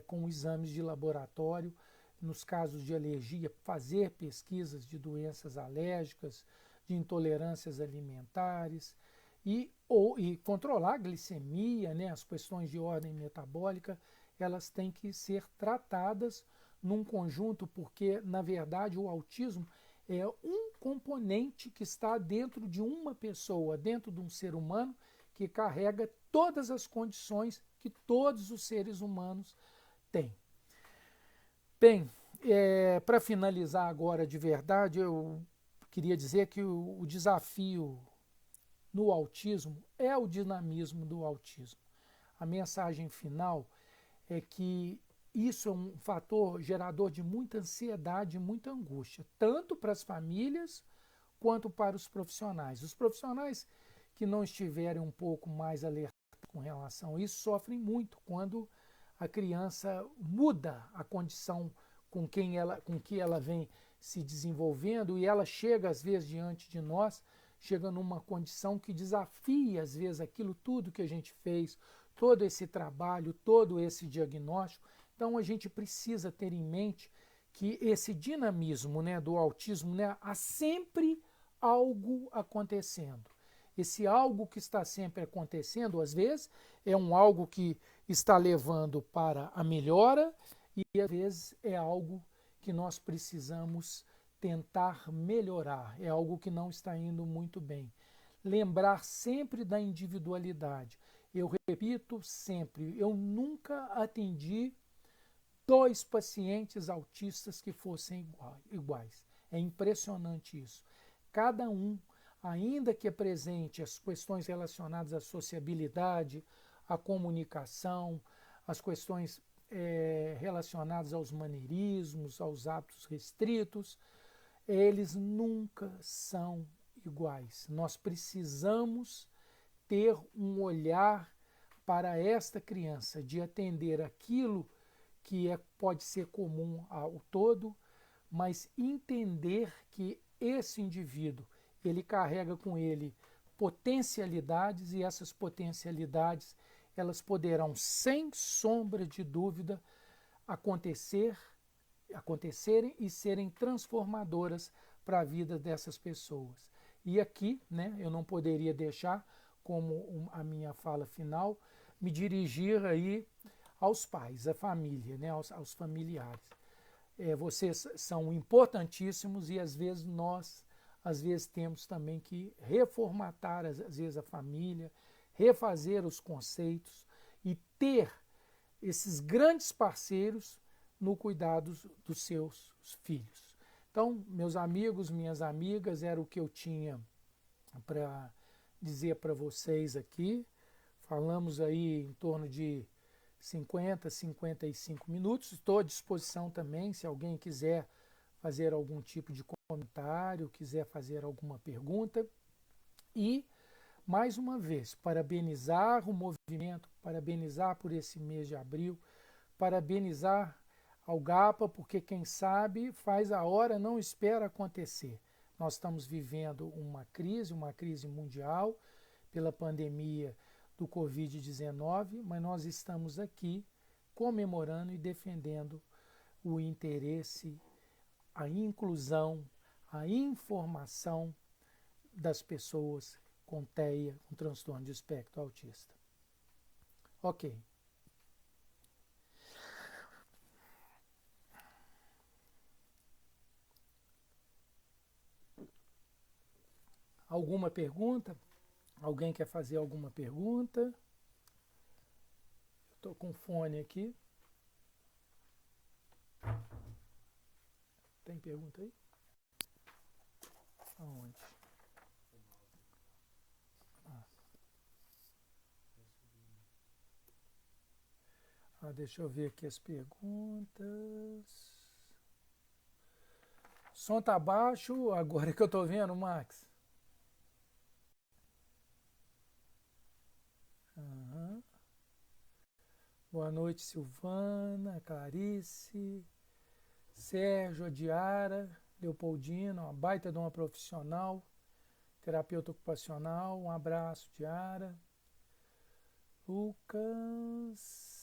com exames de laboratório, nos casos de alergia, fazer pesquisas de doenças alérgicas, de intolerâncias alimentares e controlar a glicemia, né, as questões de ordem metabólica, elas têm que ser tratadas num conjunto, porque, na verdade, o autismo é um componente que está dentro de uma pessoa, dentro de um ser humano, que carrega todas as condições que todos os seres humanos têm. Bem, para finalizar agora de verdade, eu queria dizer que o desafio no autismo é o dinamismo do autismo. A mensagem final é que isso é um fator gerador de muita ansiedade e muita angústia, tanto para as famílias quanto para os profissionais. Os profissionais que não estiverem um pouco mais alertados com relação a isso sofrem muito quando a criança muda a condição com que ela vem se desenvolvendo e ela chega, às vezes, diante de nós, chega numa condição que desafia, às vezes, aquilo tudo que a gente fez, todo esse trabalho, todo esse diagnóstico. Então, a gente precisa ter em mente que esse dinamismo, né, do autismo, né, há sempre algo acontecendo. Esse algo que está sempre acontecendo, às vezes, é um algo que está levando para a melhora e, às vezes, é algo que nós precisamos tentar melhorar, é algo que não está indo muito bem. Lembrar sempre da individualidade. Eu repito sempre, eu nunca atendi 2 pacientes autistas que fossem iguais. É impressionante isso. Cada um, ainda que apresente as questões relacionadas à sociabilidade, à comunicação, as questões relacionadas aos maneirismos, aos hábitos restritos, eles nunca são iguais. Nós precisamos ter um olhar para esta criança, de atender aquilo que pode ser comum ao todo, mas entender que esse indivíduo ele carrega com ele potencialidades e essas potencialidades elas poderão, sem sombra de dúvida, acontecerem e serem transformadoras para a vida dessas pessoas. E aqui, né, eu não poderia deixar, como a minha fala final, me dirigir aí aos pais, à família, né, aos familiares. Vocês são importantíssimos e às vezes nós temos também que reformatar às vezes a família, refazer os conceitos e ter esses grandes parceiros no cuidado dos seus filhos. Então, meus amigos, minhas amigas, era o que eu tinha para dizer para vocês aqui. Falamos aí em torno de 50, 55 minutos. Estou à disposição também, se alguém quiser fazer algum tipo de comentário, quiser fazer alguma pergunta. E, mais uma vez, parabenizar o movimento, parabenizar por esse mês de abril, parabenizar ao GAPA, porque quem sabe faz a hora, não espera acontecer. Nós estamos vivendo uma crise mundial pela pandemia do Covid-19, mas nós estamos aqui comemorando e defendendo o interesse, a inclusão, a informação das pessoas com TEA, com transtorno de espectro autista. Ok. Alguma pergunta? Alguém quer fazer alguma pergunta? Estou com fone aqui. Tem pergunta aí? Aonde? Deixa eu ver aqui as perguntas. Som tá baixo, agora que eu tô vendo, Max. Uhum. Boa noite, Silvana, Clarice, Sérgio, Adiara, Leopoldina, uma baita de uma profissional, terapeuta ocupacional. Um abraço, Diara. Lucas.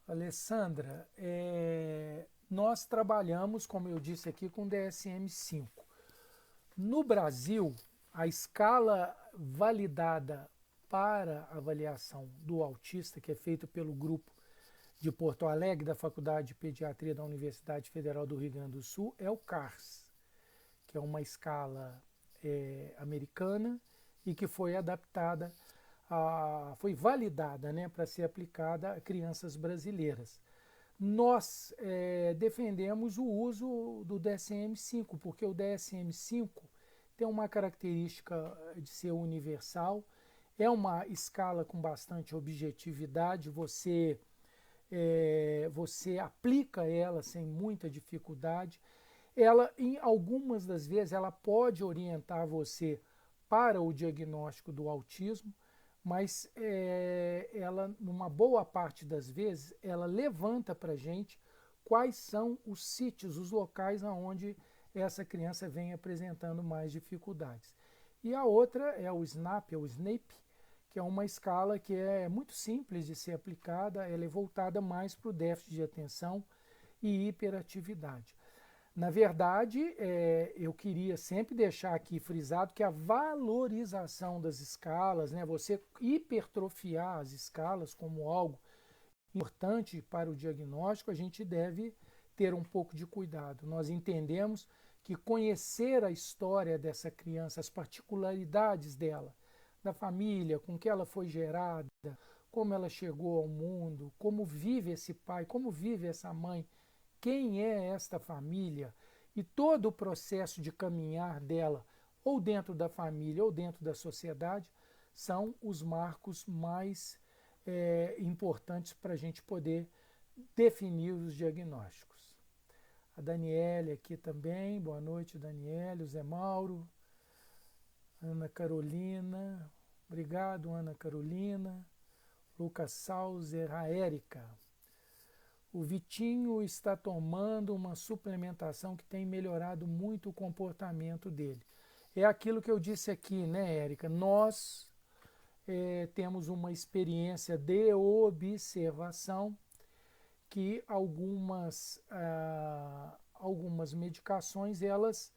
Alessandra, nós trabalhamos, como eu disse aqui, com DSM-5. No Brasil, a escala validada para avaliação do autista, que é feita pelo grupo de Porto Alegre, da Faculdade de Pediatria da Universidade Federal do Rio Grande do Sul, é o CARS, que é uma escala americana e que foi adaptada, foi validada, né, para ser aplicada a crianças brasileiras. Nós defendemos o uso do DSM-5, porque o DSM-5 tem uma característica de ser universal, é uma escala com bastante objetividade, você aplica ela sem muita dificuldade. Ela, em algumas das vezes, ela pode orientar você para o diagnóstico do autismo, mas ela, numa boa parte das vezes, ela levanta para a gente quais são os sítios, os locais onde essa criança vem apresentando mais dificuldades. E a outra é o SNAP, o SNAPE, que é uma escala que é muito simples de ser aplicada, ela é voltada mais para o déficit de atenção e hiperatividade. Na verdade, eu queria sempre deixar aqui frisado que a valorização das escalas, né, você hipertrofiar as escalas como algo importante para o diagnóstico, a gente deve ter um pouco de cuidado. Nós entendemos que conhecer a história dessa criança, as particularidades dela, da família, com que ela foi gerada, como ela chegou ao mundo, como vive esse pai, como vive essa mãe, quem é esta família e todo o processo de caminhar dela, ou dentro da família ou dentro da sociedade, são os marcos mais importantes para a gente poder definir os diagnósticos. A Daniele aqui também, boa noite, Daniele, o Zé Mauro, Ana Carolina, obrigado, Ana Carolina, Lucas Sauser, a Érica. O Vitinho está tomando uma suplementação que tem melhorado muito o comportamento dele. É aquilo que eu disse aqui, né, Érica? Nós temos uma experiência de observação que algumas medicações, elas,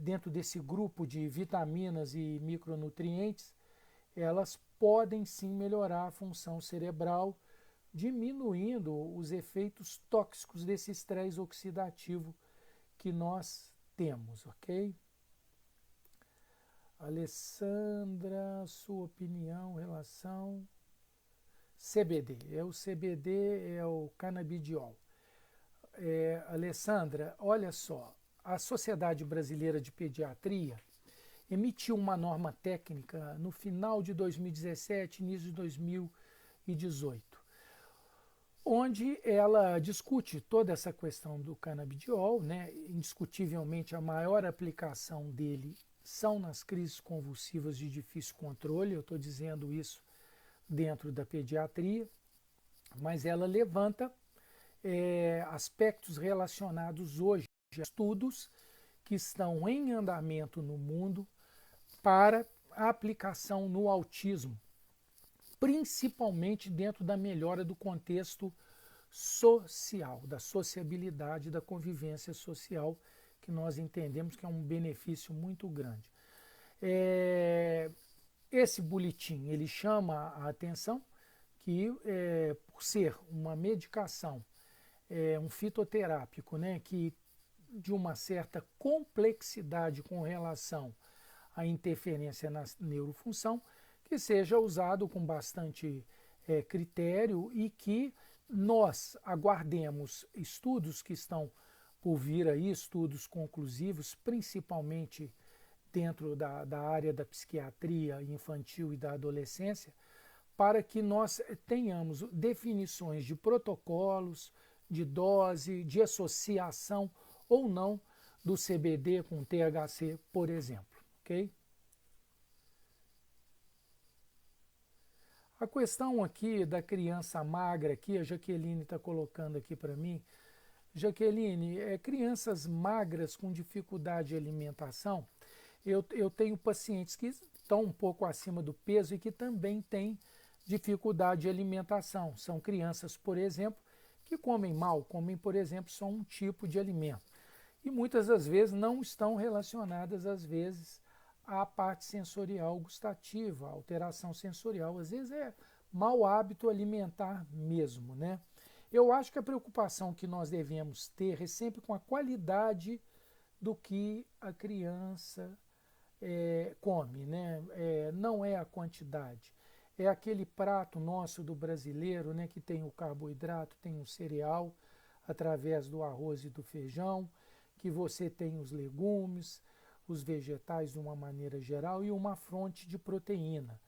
dentro desse grupo de vitaminas e micronutrientes, elas podem sim melhorar a função cerebral, diminuindo os efeitos tóxicos desse estresse oxidativo que nós temos, ok? Alessandra, sua opinião em relação CBD. O CBD é o canabidiol. Alessandra, olha só, a Sociedade Brasileira de Pediatria emitiu uma norma técnica no final de 2017, início de 2018, onde ela discute toda essa questão do canabidiol, né? Indiscutivelmente a maior aplicação dele são nas crises convulsivas de difícil controle, eu estou dizendo isso dentro da pediatria, mas ela levanta aspectos relacionados hoje a estudos que estão em andamento no mundo para a aplicação no autismo, principalmente dentro da melhora do contexto social, da sociabilidade, da convivência social, que nós entendemos que é um benefício muito grande. Esse boletim ele chama a atenção que, por ser uma medicação, um fitoterápico, né, que de uma certa complexidade com relação à interferência na neurofunção, que seja usado com bastante critério e que nós aguardemos estudos que estão por vir aí, estudos conclusivos, principalmente dentro da área da psiquiatria infantil e da adolescência, para que nós tenhamos definições de protocolos, de dose, de associação ou não do CBD com THC, por exemplo. Ok? A questão aqui da criança magra, aqui, a Jaqueline está colocando aqui para mim. Jaqueline, crianças magras com dificuldade de alimentação, eu tenho pacientes que estão um pouco acima do peso e que também têm dificuldade de alimentação. São crianças, por exemplo, que comem mal, comem, por exemplo, só um tipo de alimento. E muitas das vezes não estão relacionadas, às vezes, à parte sensorial gustativa, alteração sensorial. Às vezes é mau hábito alimentar mesmo, né? Eu acho que a preocupação que nós devemos ter é sempre com a qualidade do que a criança come, né? Não é a quantidade. É aquele prato nosso do brasileiro, né, que tem o carboidrato, tem o cereal, através do arroz e do feijão, que você tem os legumes, os vegetais de uma maneira geral e uma fonte de proteína.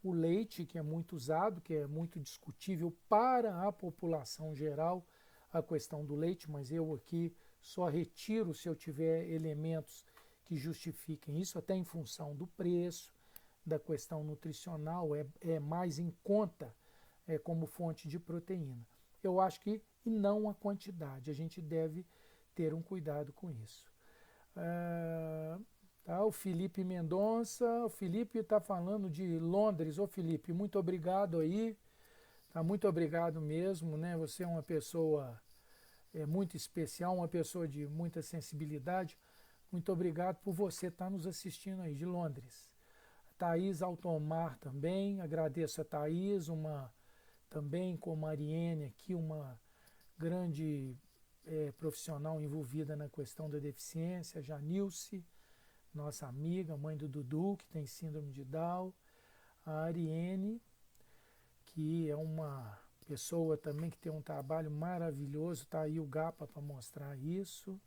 O leite, que é muito usado, que é muito discutível para a população geral, a questão do leite, mas eu aqui só retiro se eu tiver elementos que justifiquem isso, até em função do preço, da questão nutricional, é mais em conta como fonte de proteína. Eu acho que, e não a quantidade, a gente deve ter um cuidado com isso. Tá, o Felipe Mendonça, o Felipe está falando de Londres. Ô Felipe, muito obrigado aí, tá, muito obrigado mesmo, né? Você é uma pessoa muito especial, uma pessoa de muita sensibilidade. Muito obrigado por você estar nos assistindo aí de Londres. Thaís Altomar também, agradeço a Thaís, também como a Ariene aqui, uma grande profissional envolvida na questão da deficiência, Janilce, nossa amiga, mãe do Dudu, que tem síndrome de Down, a Ariene, que é uma pessoa também que tem um trabalho maravilhoso, está aí o GAPA para mostrar isso.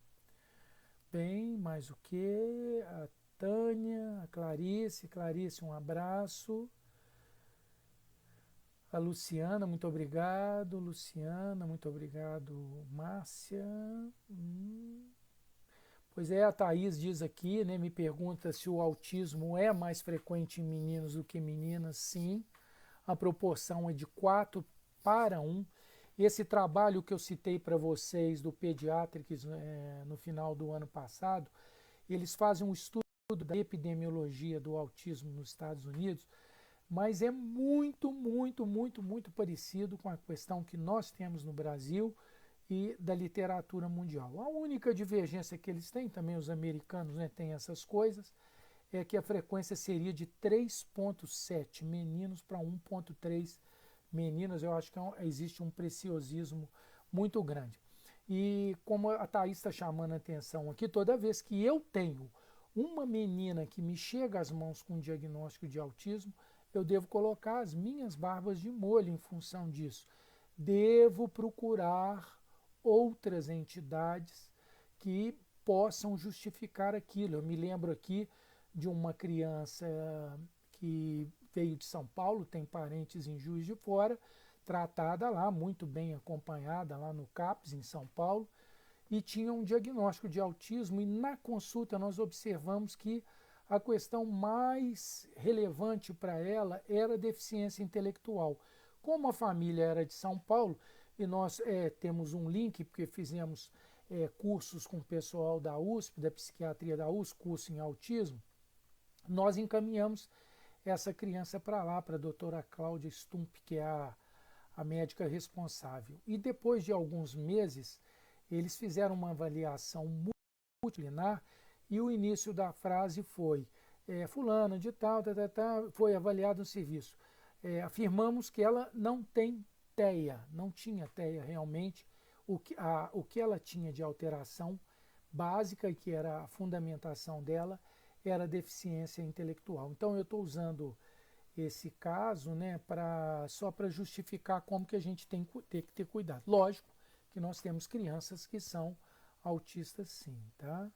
Bem, mais o que? A Tânia, a Clarice, um abraço. A Luciana, muito obrigado. Luciana, muito obrigado. Márcia. Pois é, a Thaís diz aqui, né, me pergunta se o autismo é mais frequente em meninos do que meninas. Sim, a proporção é de 4 para 1. Esse trabalho que eu citei para vocês do Pediatrics no final do ano passado, eles fazem um estudo da epidemiologia do autismo nos Estados Unidos, mas é muito, muito, muito, muito parecido com a questão que nós temos no Brasil e da literatura mundial. A única divergência que eles têm, também os americanos, né, têm essas coisas, é que a frequência seria de 3,7 meninos para 1,3 meninas. Eu acho que existe um preciosismo muito grande. E como a Thaís está chamando a atenção aqui, toda vez que eu tenho uma menina que me chega às mãos com um diagnóstico de autismo, eu devo colocar as minhas barbas de molho em função disso. Devo procurar outras entidades que possam justificar aquilo. Eu me lembro aqui de uma criança que veio de São Paulo, tem parentes em Juiz de Fora, tratada lá, muito bem acompanhada lá no CAPS, em São Paulo, e tinha um diagnóstico de autismo, e na consulta nós observamos que a questão mais relevante para ela era a deficiência intelectual. Como a família era de São Paulo, e nós temos um link, porque fizemos cursos com o pessoal da USP, da psiquiatria da USP, curso em autismo, nós encaminhamos essa criança para lá, para a doutora Cláudia Stump, que é a médica responsável. E depois de alguns meses, eles fizeram uma avaliação multidisciplinar e o início da frase foi: fulana de tal, foi avaliado no serviço. Afirmamos que ela não tem TEA, não tinha TEA realmente. O que ela tinha de alteração básica, que era a fundamentação dela, era deficiência intelectual. Então eu estou usando esse caso, né, só para justificar como que a gente tem que ter cuidado. Lógico que nós temos crianças que são autistas sim, tá?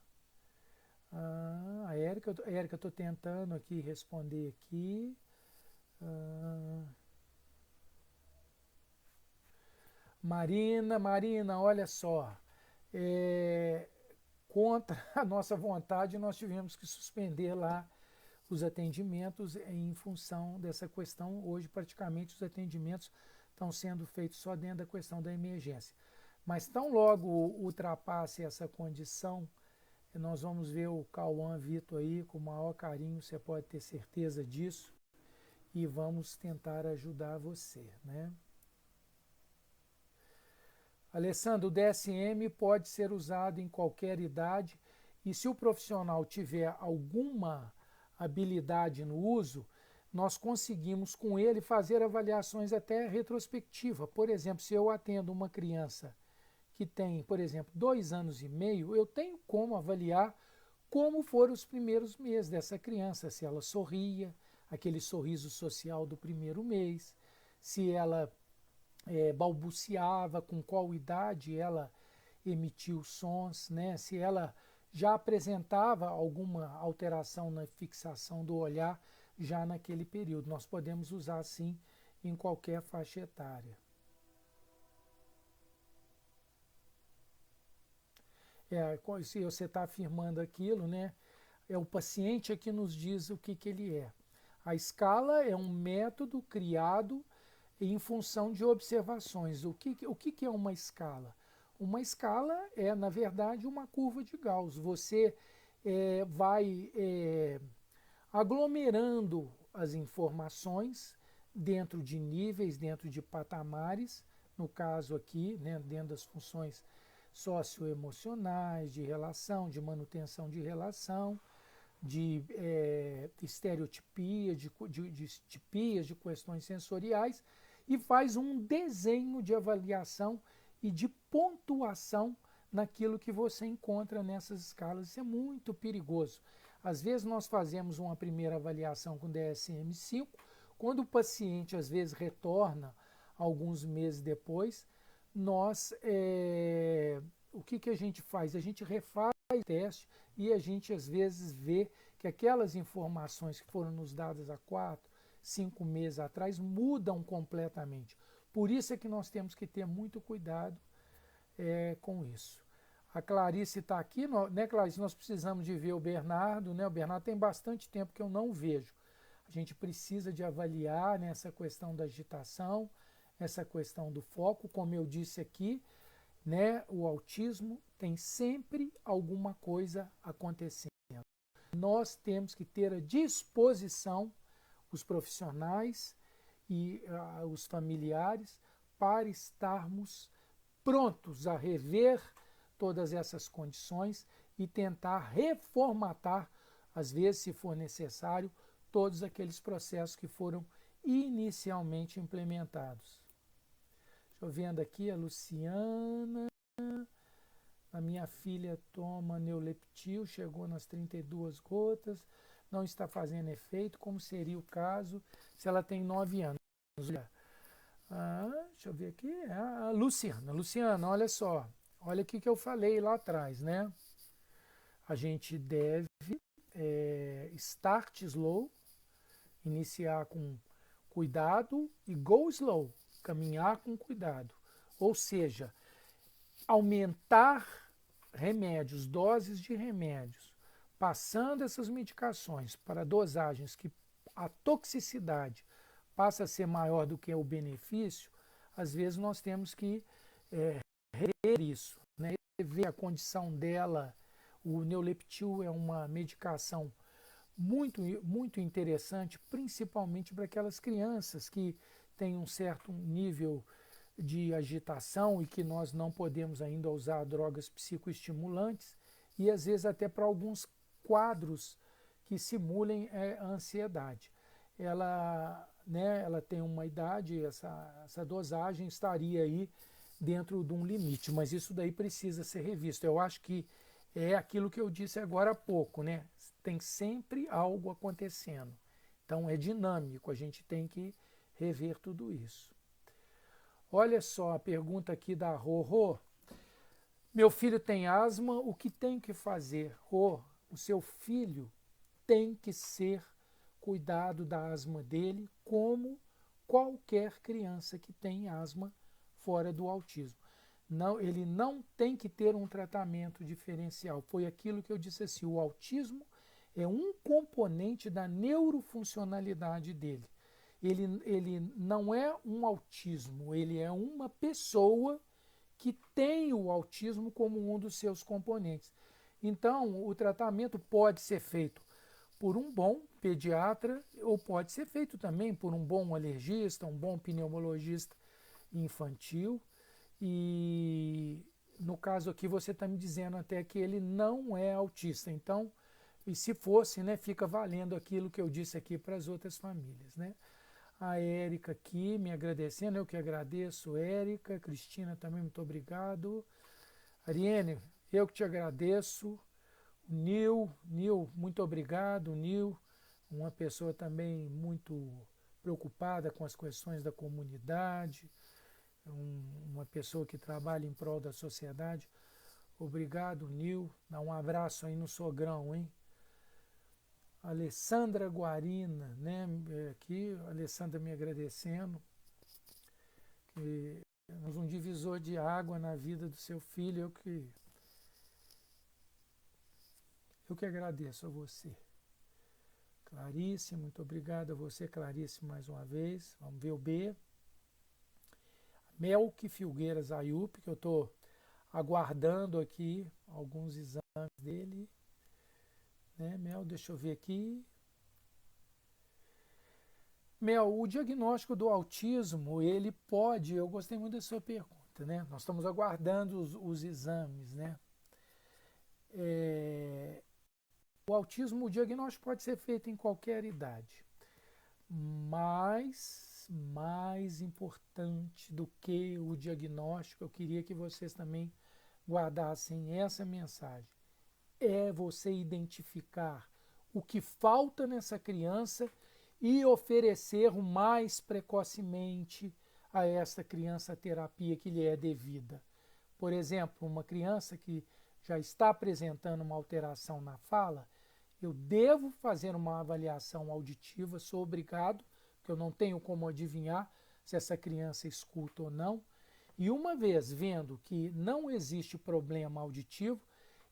A Érica, estou tentando aqui responder aqui. Marina, olha só. É, contra a nossa vontade, nós tivemos que suspender lá os atendimentos em função dessa questão. Hoje, praticamente, os atendimentos estão sendo feitos só dentro da questão da emergência. Mas tão logo ultrapasse essa condição, nós vamos ver o Cauã Vitor aí com o maior carinho, você pode ter certeza disso, e vamos tentar ajudar você, né? Alessandro, o DSM pode ser usado em qualquer idade e se o profissional tiver alguma habilidade no uso, nós conseguimos com ele fazer avaliações até retrospectiva. Por exemplo, se eu atendo uma criança que tem, por exemplo, 2 anos e meio, eu tenho como avaliar como foram os primeiros meses dessa criança, se ela sorria, aquele sorriso social do primeiro mês, se ela balbuciava, com qual idade ela emitiu sons, né? Se ela já apresentava alguma alteração na fixação do olhar já naquele período. Nós podemos usar assim em qualquer faixa etária. Se você está afirmando aquilo, né? É o paciente que nos diz o que ele é. A escala é um método criado em função de observações. O que é uma escala? Uma escala é, na verdade, uma curva de Gauss. Você vai aglomerando as informações dentro de níveis, dentro de patamares, no caso aqui, né, dentro das funções socioemocionais, de relação, de manutenção de relação, de estereotipia, de tipias, de questões sensoriais, e faz um desenho de avaliação e de pontuação naquilo que você encontra nessas escalas. Isso é muito perigoso. Às vezes nós fazemos uma primeira avaliação com DSM-5, quando o paciente às vezes retorna alguns meses depois, o que a gente faz? A gente refaz o teste e a gente às vezes vê que aquelas informações que foram nos dadas há 4, 5 meses atrás mudam completamente. Por isso é que nós temos que ter muito cuidado com isso. A Clarice está aqui, né, Clarice? Nós precisamos de ver o Bernardo, né? O Bernardo tem bastante tempo que eu não vejo. A gente precisa de avaliar, né, essa questão da agitação, essa questão do foco. Como eu disse aqui, né, o autismo tem sempre alguma coisa acontecendo. Nós temos que ter à disposição os profissionais e os familiares para estarmos prontos a rever todas essas condições e tentar reformatar, às vezes, se for necessário, todos aqueles processos que foram inicialmente implementados. Estou vendo aqui a Luciana. A minha filha toma Neuleptil, chegou nas 32 gotas, não está fazendo efeito. Como seria o caso se ela tem 9 anos? Deixa eu ver aqui. A Luciana, olha só. Olha o que eu falei lá atrás, né? A gente deve start slow, iniciar com cuidado, e go slow, caminhar com cuidado. Ou seja, aumentar remédios, doses de remédios, passando essas medicações para dosagens que a toxicidade passa a ser maior do que o benefício, às vezes nós temos que rever isso, né? Ver a condição dela. O Neuleptil é uma medicação muito interessante, principalmente para aquelas crianças que têm um certo nível de agitação e que nós não podemos ainda usar drogas psicoestimulantes e às vezes até para alguns quadros que simulem a ansiedade. Ela tem uma idade, essa dosagem estaria aí dentro de um limite, mas isso daí precisa ser revisto. Eu acho que é aquilo que eu disse agora há pouco, né? Tem sempre algo acontecendo. Então é dinâmico, a gente tem que rever tudo isso. Olha só a pergunta aqui da Rorô. Meu filho tem asma, o que tem que fazer? Rô, o seu filho tem que ser cuidado da asma dele como qualquer criança que tem asma fora do autismo. Não, ele não tem que ter um tratamento diferencial. Foi aquilo que eu disse assim, o autismo é um componente da neurofuncionalidade dele. Ele não é um autismo, ele é uma pessoa que tem o autismo como um dos seus componentes. Então, o tratamento pode ser feito por um bom pediatra ou pode ser feito também por um bom alergista, um bom pneumologista infantil. E no caso aqui você está me dizendo até que ele não é autista. Então, e se fosse, né, fica valendo aquilo que eu disse aqui para as outras famílias, né? A Érica aqui me agradecendo, eu que agradeço, Érica, Cristina também, muito obrigado. Ariane, eu que te agradeço. Nil, muito obrigado, Nil, uma pessoa também muito preocupada com as questões da comunidade, uma pessoa que trabalha em prol da sociedade. Obrigado, Nil. Dá um abraço aí no sogrão, hein? Alessandra Guarina, né? Aqui, a Alessandra me agradecendo. Que temos um divisor de água na vida do seu filho. Eu que agradeço a você. Clarice, muito obrigado a você, Clarice, mais uma vez. Vamos ver o B. Melque Filgueiras Ayup, que eu estou aguardando aqui alguns exames dele. Né, Mel, deixa eu ver aqui. Mel, o diagnóstico do autismo, ele pode, eu gostei muito da sua pergunta, né? Nós estamos aguardando os exames, né? O autismo, o diagnóstico pode ser feito em qualquer idade, mas mais importante do que o diagnóstico, eu queria que vocês também guardassem essa mensagem, é você identificar o que falta nessa criança e oferecer o mais precocemente a essa criança a terapia que lhe é devida. Por exemplo, uma criança que já está apresentando uma alteração na fala, eu devo fazer uma avaliação auditiva, sou obrigado, porque eu não tenho como adivinhar se essa criança escuta ou não. E uma vez vendo que não existe problema auditivo,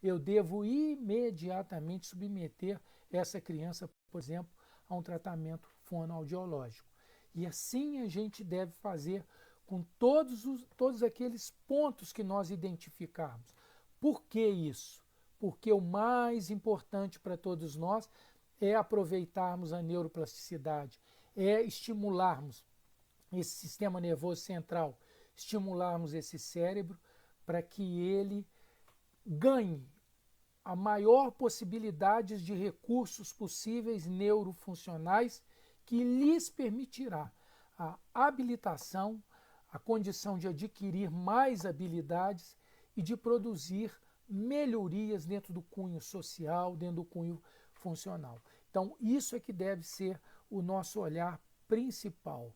eu devo imediatamente submeter essa criança, por exemplo, a um tratamento fonoaudiológico. E assim a gente deve fazer com todos aqueles pontos que nós identificarmos. Por que isso? Porque o mais importante para todos nós é aproveitarmos a neuroplasticidade, é estimularmos esse sistema nervoso central, estimularmos esse cérebro para que ele ganhe a maior possibilidade de recursos possíveis neurofuncionais que lhes permitirá a habilitação, a condição de adquirir mais habilidades e de produzir melhorias dentro do cunho social, dentro do cunho funcional. Então, isso é que deve ser o nosso olhar principal.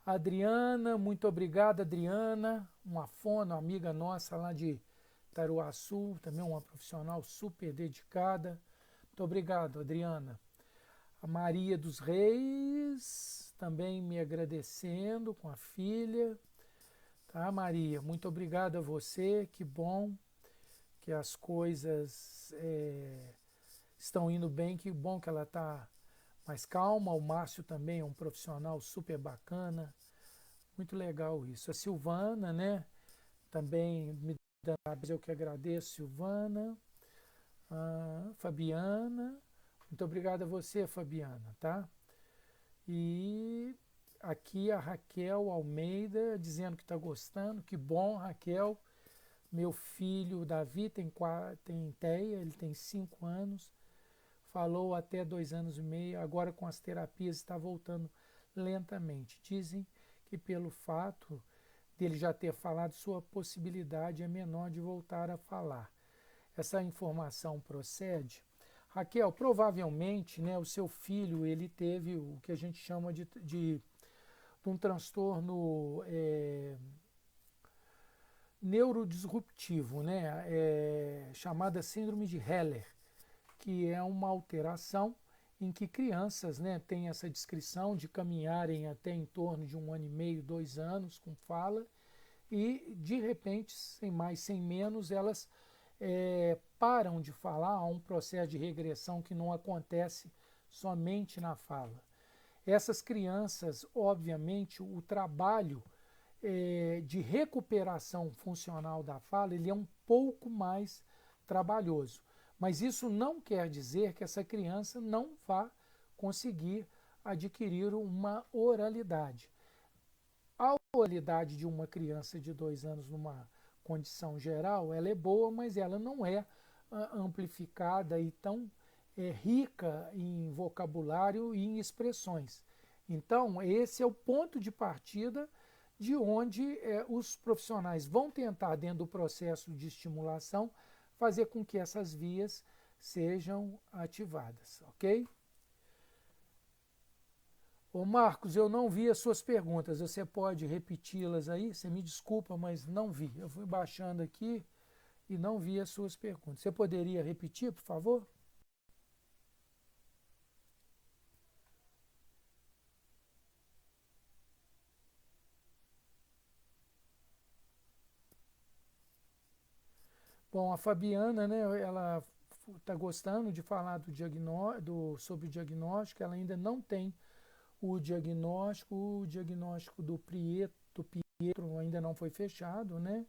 Adriana, muito obrigada, Adriana, uma fono, amiga nossa lá de Taruaçu, também uma profissional super dedicada. Muito obrigado, Adriana. A Maria dos Reis, também me agradecendo com a filha. Tá, Maria? Muito obrigado a você, que bom que as coisas estão indo bem, que bom que ela está mais calma. O Márcio também é um profissional super bacana, muito legal isso. A Silvana, né? Também me dando, eu que agradeço, Silvana. A Fabiana, Muito obrigado a você, Fabiana, tá? E aqui a Raquel Almeida dizendo que está gostando. Que bom, Raquel. Meu filho Davi tem TEA, ele tem 5 anos. Falou até 2 anos e meio. Agora com as terapias está voltando lentamente. Dizem que pelo fato dele já ter falado, sua possibilidade é menor de voltar a falar. Essa informação procede? Raquel, provavelmente, né, o seu filho ele teve o que a gente chama de um transtorno neurodisruptivo, né, chamada síndrome de Heller, que é uma alteração em que crianças, né, têm essa descrição de caminharem até em torno de 1 ano e meio, 2 anos com fala, e de repente, sem mais, sem menos, elas param de falar. Há um processo de regressão que não acontece somente na fala. Essas crianças, obviamente, o trabalho de recuperação funcional da fala ele é um pouco mais trabalhoso. Mas isso não quer dizer que essa criança não vá conseguir adquirir uma oralidade. A oralidade de uma criança de 2 anos numa condição geral, ela é boa, mas ela não é amplificada e tão rica em vocabulário e em expressões. Então, esse é o ponto de partida de onde os profissionais vão tentar, dentro do processo de estimulação, fazer com que essas vias sejam ativadas, ok? Ô Marcos, eu não vi as suas perguntas, você pode repeti-las aí? Você me desculpa, mas não vi. Eu fui baixando aqui e não vi as suas perguntas. Você poderia repetir, por favor? Bom, a Fabiana, né, ela está gostando de falar sobre o diagnóstico, ela ainda não tem o diagnóstico do Pietro ainda não foi fechado, né?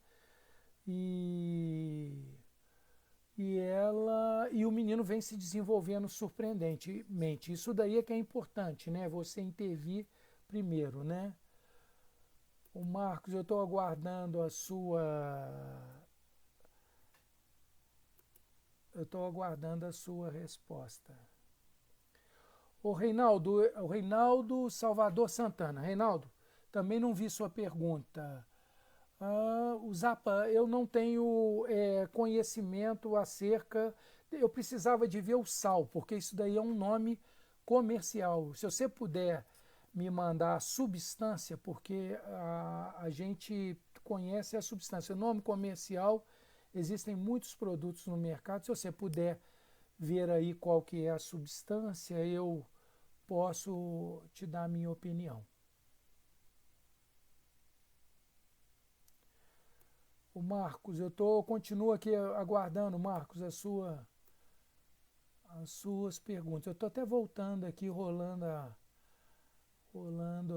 E, e o menino vem se desenvolvendo surpreendentemente. Isso daí é que é importante, né? Você intervir primeiro, né? O Marcos, eu estou aguardando a sua resposta. O Reinaldo Salvador Santana. Reinaldo, também não vi sua pergunta. O Zapa, eu não tenho conhecimento acerca. Eu precisava de ver o sal, porque isso daí é um nome comercial. Se você puder me mandar a substância, porque a gente conhece a substância. O nome comercial, existem muitos produtos no mercado. Se você puder ver aí qual que é a substância, eu posso te dar a minha opinião. O Marcos, continuo aqui aguardando, Marcos, as suas perguntas. Eu estou até voltando aqui, rolando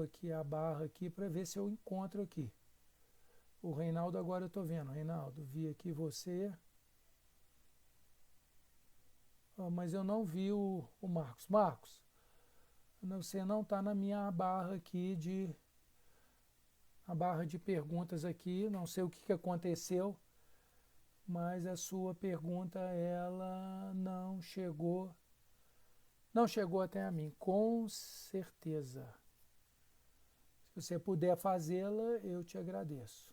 aqui a barra aqui para ver se eu encontro aqui. O Reinaldo agora eu estou vendo. Reinaldo, vi aqui você. Mas eu não vi o Marcos. Marcos, você não está na minha barra aqui a barra de perguntas aqui. Não sei o que aconteceu, mas a sua pergunta ela não chegou até a mim, com certeza. Se você puder fazê-la, eu te agradeço.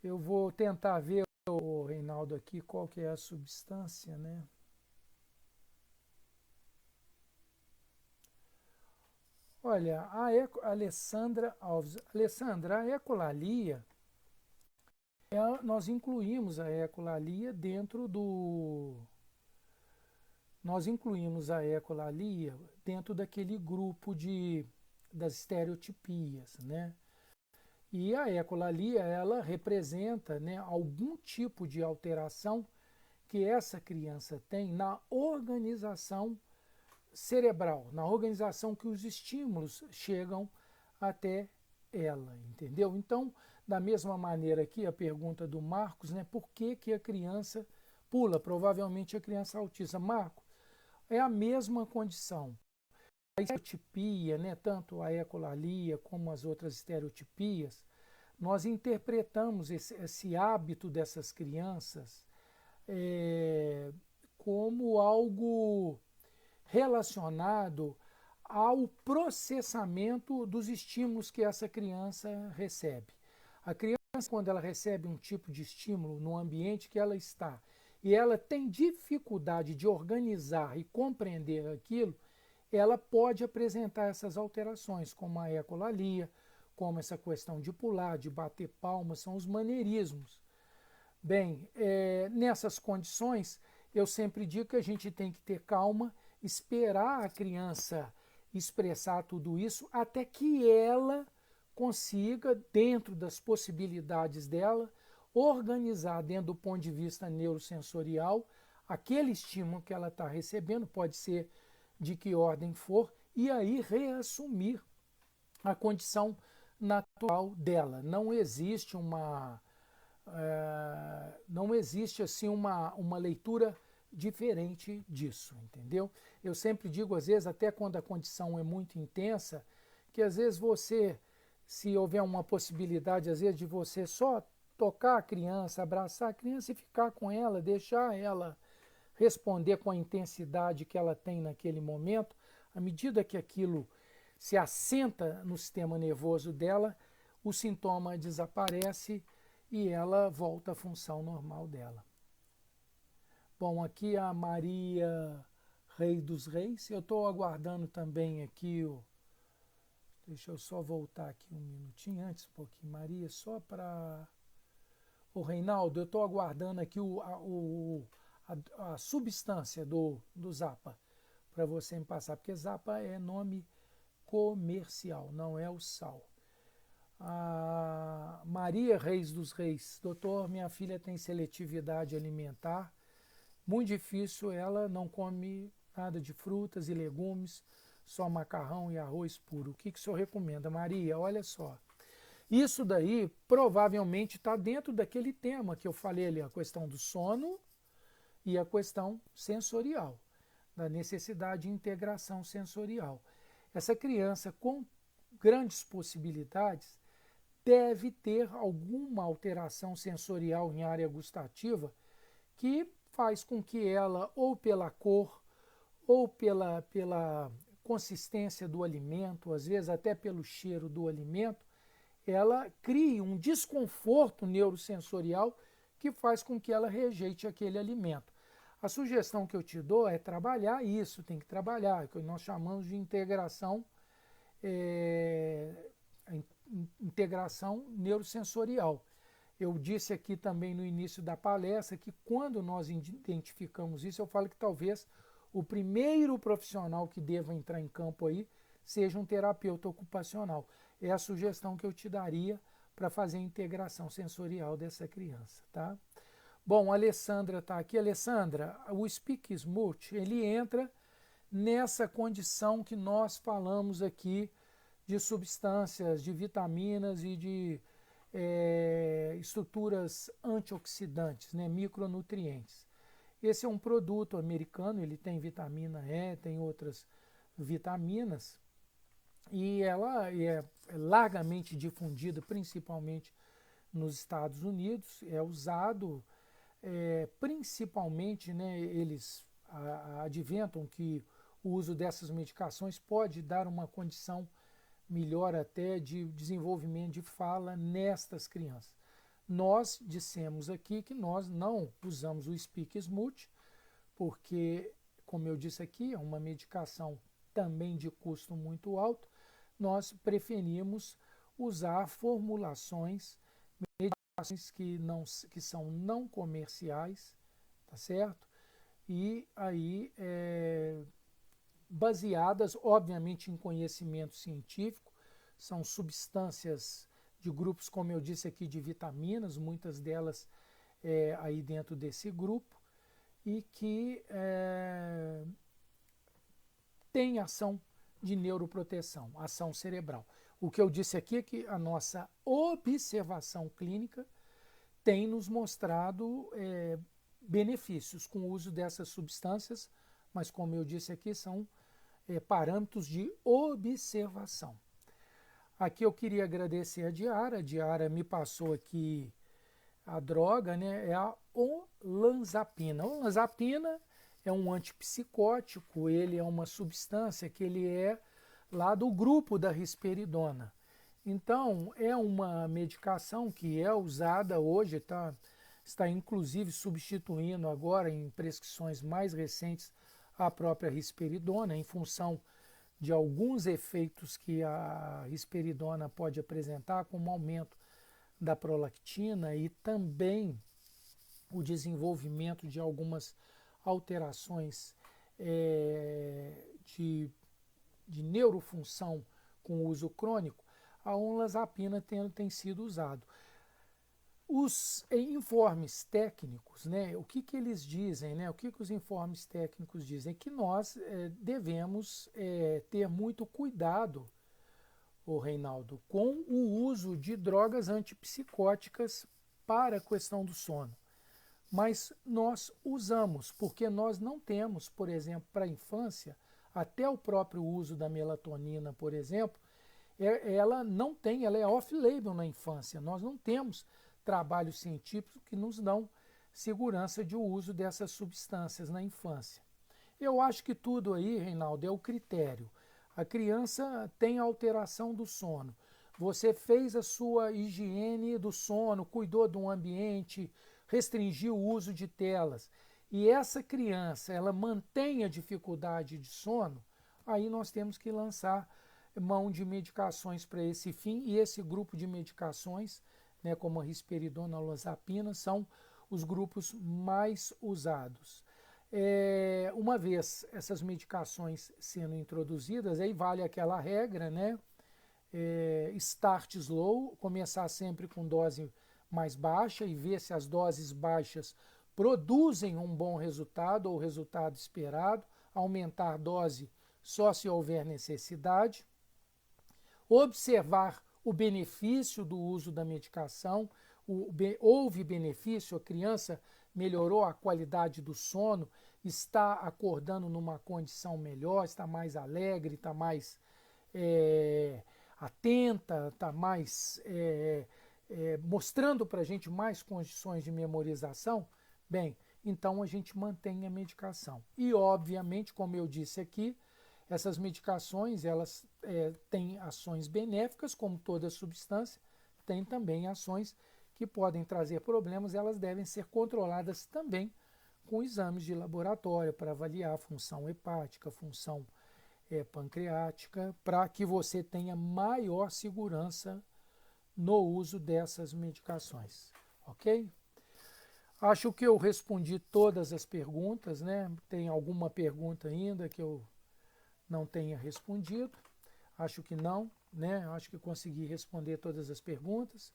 Eu vou tentar ver, o Reinaldo, aqui qual que é a substância, né? Olha, a Alessandra Alves. Alessandra, a ecolalia, nós incluímos a ecolalia dentro do... Nós incluímos a ecolalia dentro daquele grupo das estereotipias, né? E a ecolalia, ela representa, né, algum tipo de alteração que essa criança tem na organização cerebral, na organização que os estímulos chegam até ela, entendeu? Então, da mesma maneira aqui, a pergunta do Marcos, né, por que a criança pula, provavelmente a criança autista. Marco, é a mesma condição. A estereotipia, né, tanto a ecolalia como as outras estereotipias, nós interpretamos esse hábito dessas crianças como algo relacionado ao processamento dos estímulos que essa criança recebe. A criança, quando ela recebe um tipo de estímulo no ambiente que ela está e ela tem dificuldade de organizar e compreender aquilo, ela pode apresentar essas alterações, como a ecolalia, como essa questão de pular, de bater palmas, são os maneirismos. Bem, nessas condições, eu sempre digo que a gente tem que ter calma, esperar a criança expressar tudo isso até que ela consiga, dentro das possibilidades dela, organizar, dentro do ponto de vista neurosensorial, aquele estímulo que ela está recebendo, pode ser de que ordem for, e aí reassumir a condição natural dela. Não existe assim uma leitura diferente disso, entendeu? Eu sempre digo, às vezes, até quando a condição é muito intensa, que às vezes você, se houver uma possibilidade, às vezes, de você só tocar a criança, abraçar a criança e ficar com ela, deixar ela responder com a intensidade que ela tem naquele momento, à medida que aquilo se assenta no sistema nervoso dela, o sintoma desaparece e ela volta à função normal dela. Bom, aqui a Maria Rei dos Reis. Eu estou aguardando também aqui o... Deixa eu só voltar aqui um minutinho antes, um pouquinho, Maria, só para... O Reinaldo, eu estou aguardando aqui a substância do Zapa para você me passar, porque Zapa é nome comercial, não é o sal. A Maria Reis dos Reis, doutor, minha filha tem seletividade alimentar, muito difícil, ela não come nada de frutas e legumes, só macarrão e arroz puro. O que o senhor recomenda? Maria, olha só, isso daí provavelmente está dentro daquele tema que eu falei ali, a questão do sono e a questão sensorial, da necessidade de integração sensorial. Essa criança com grandes possibilidades deve ter alguma alteração sensorial em área gustativa que faz com que ela, ou pela cor, ou pela consistência do alimento, às vezes até pelo cheiro do alimento, ela crie um desconforto neurosensorial que faz com que ela rejeite aquele alimento. A sugestão que eu te dou é trabalhar isso, tem que trabalhar, que nós chamamos de integração neurosensorial. Eu disse aqui também no início da palestra que quando nós identificamos isso, eu falo que talvez o primeiro profissional que deva entrar em campo aí seja um terapeuta ocupacional. É a sugestão que eu te daria para fazer a integração sensorial dessa criança, tá? Bom, a Alessandra está aqui. Alessandra, o Speak Smooth, ele entra nessa condição que nós falamos aqui de substâncias, de vitaminas e de estruturas antioxidantes, né, micronutrientes. Esse é um produto americano, ele tem vitamina E, tem outras vitaminas, e ela é largamente difundida, principalmente nos Estados Unidos, é usado principalmente, né, eles adventam que o uso dessas medicações pode dar uma condição melhor até de desenvolvimento de fala nestas crianças. Nós dissemos aqui que nós não usamos o Speak Smooth, porque, como eu disse aqui, é uma medicação também de custo muito alto, nós preferimos usar formulações, medicações que são não comerciais, tá certo? E aí baseadas, obviamente, em conhecimento científico, são substâncias de grupos, como eu disse aqui, de vitaminas, muitas delas aí dentro desse grupo, e que tem ação de neuroproteção, ação cerebral. O que eu disse aqui é que a nossa observação clínica tem nos mostrado benefícios com o uso dessas substâncias, mas como eu disse aqui, são parâmetros de observação. Aqui eu queria agradecer a Diara me passou aqui a droga, né, é a olanzapina. A olanzapina é um antipsicótico, ele é uma substância que ele é lá do grupo da risperidona. Então, é uma medicação que é usada hoje, está inclusive substituindo agora em prescrições mais recentes a própria risperidona, em função de alguns efeitos que a risperidona pode apresentar, como aumento da prolactina e também o desenvolvimento de algumas alterações de neurofunção com uso crônico. A olanzapina tem sido usado. Os informes técnicos, né, o que eles dizem, né, o que os informes técnicos dizem? Que nós devemos ter muito cuidado, Reinaldo, com o uso de drogas antipsicóticas para a questão do sono. Mas nós usamos, porque nós não temos, por exemplo, para a infância, até o próprio uso da melatonina, por exemplo, ela não tem, ela é off-label na infância. Nós não temos trabalhos científicos que nos dão segurança de uso dessas substâncias na infância. Eu acho que tudo aí, Reinaldo, é o critério. A criança tem alteração do sono. Você fez a sua higiene do sono, cuidou do ambiente, restringiu o uso de telas. E essa criança, ela mantém a dificuldade de sono, aí nós temos que lançar mão de medicações para esse fim. E esse grupo de medicações, né, como a risperidona, a olanzapina, são os grupos mais usados. Uma vez essas medicações sendo introduzidas, aí vale aquela regra, né? Start slow, começar sempre com dose mais baixa e ver se as doses baixas produzem um bom resultado ou o resultado esperado, aumentar a dose só se houver necessidade, observar o benefício do uso da medicação, houve benefício, a criança melhorou a qualidade do sono, está acordando numa condição melhor, está mais alegre, está mais atenta, está mais mostrando para a gente mais condições de memorização, bem, então a gente mantém a medicação. E, obviamente, como eu disse aqui, essas medicações elas têm ações benéficas, como toda substância, tem também ações que podem trazer problemas, elas devem ser controladas também com exames de laboratório para avaliar a função hepática, função pancreática, para que você tenha maior segurança no uso dessas medicações, ok? Acho que eu respondi todas as perguntas, né? Tem alguma pergunta ainda que eu não tenha respondido? Acho que não, né? Acho que consegui responder todas as perguntas.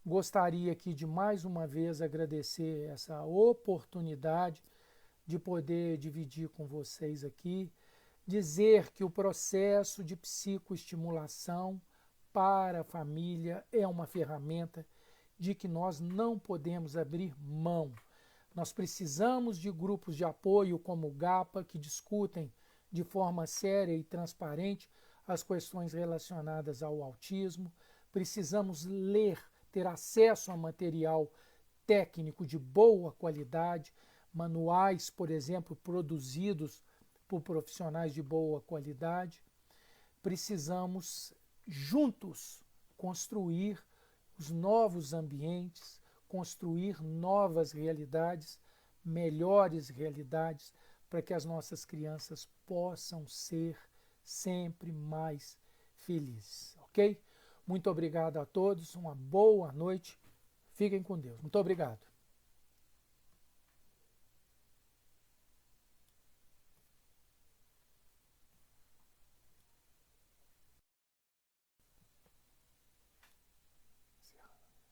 Gostaria aqui de mais uma vez agradecer essa oportunidade de poder dividir com vocês aqui, dizer que o processo de psicoestimulação para a família é uma ferramenta de que nós não podemos abrir mão. Nós precisamos de grupos de apoio como o GAPA, que discutem de forma séria e transparente as questões relacionadas ao autismo. Precisamos ler, ter acesso a material técnico de boa qualidade, manuais, por exemplo, produzidos por profissionais de boa qualidade. Precisamos juntos construir os novos ambientes, construir novas realidades, melhores realidades, para que as nossas crianças possam ser sempre mais felizes, ok? Muito obrigado a todos, uma boa noite, fiquem com Deus. Muito obrigado.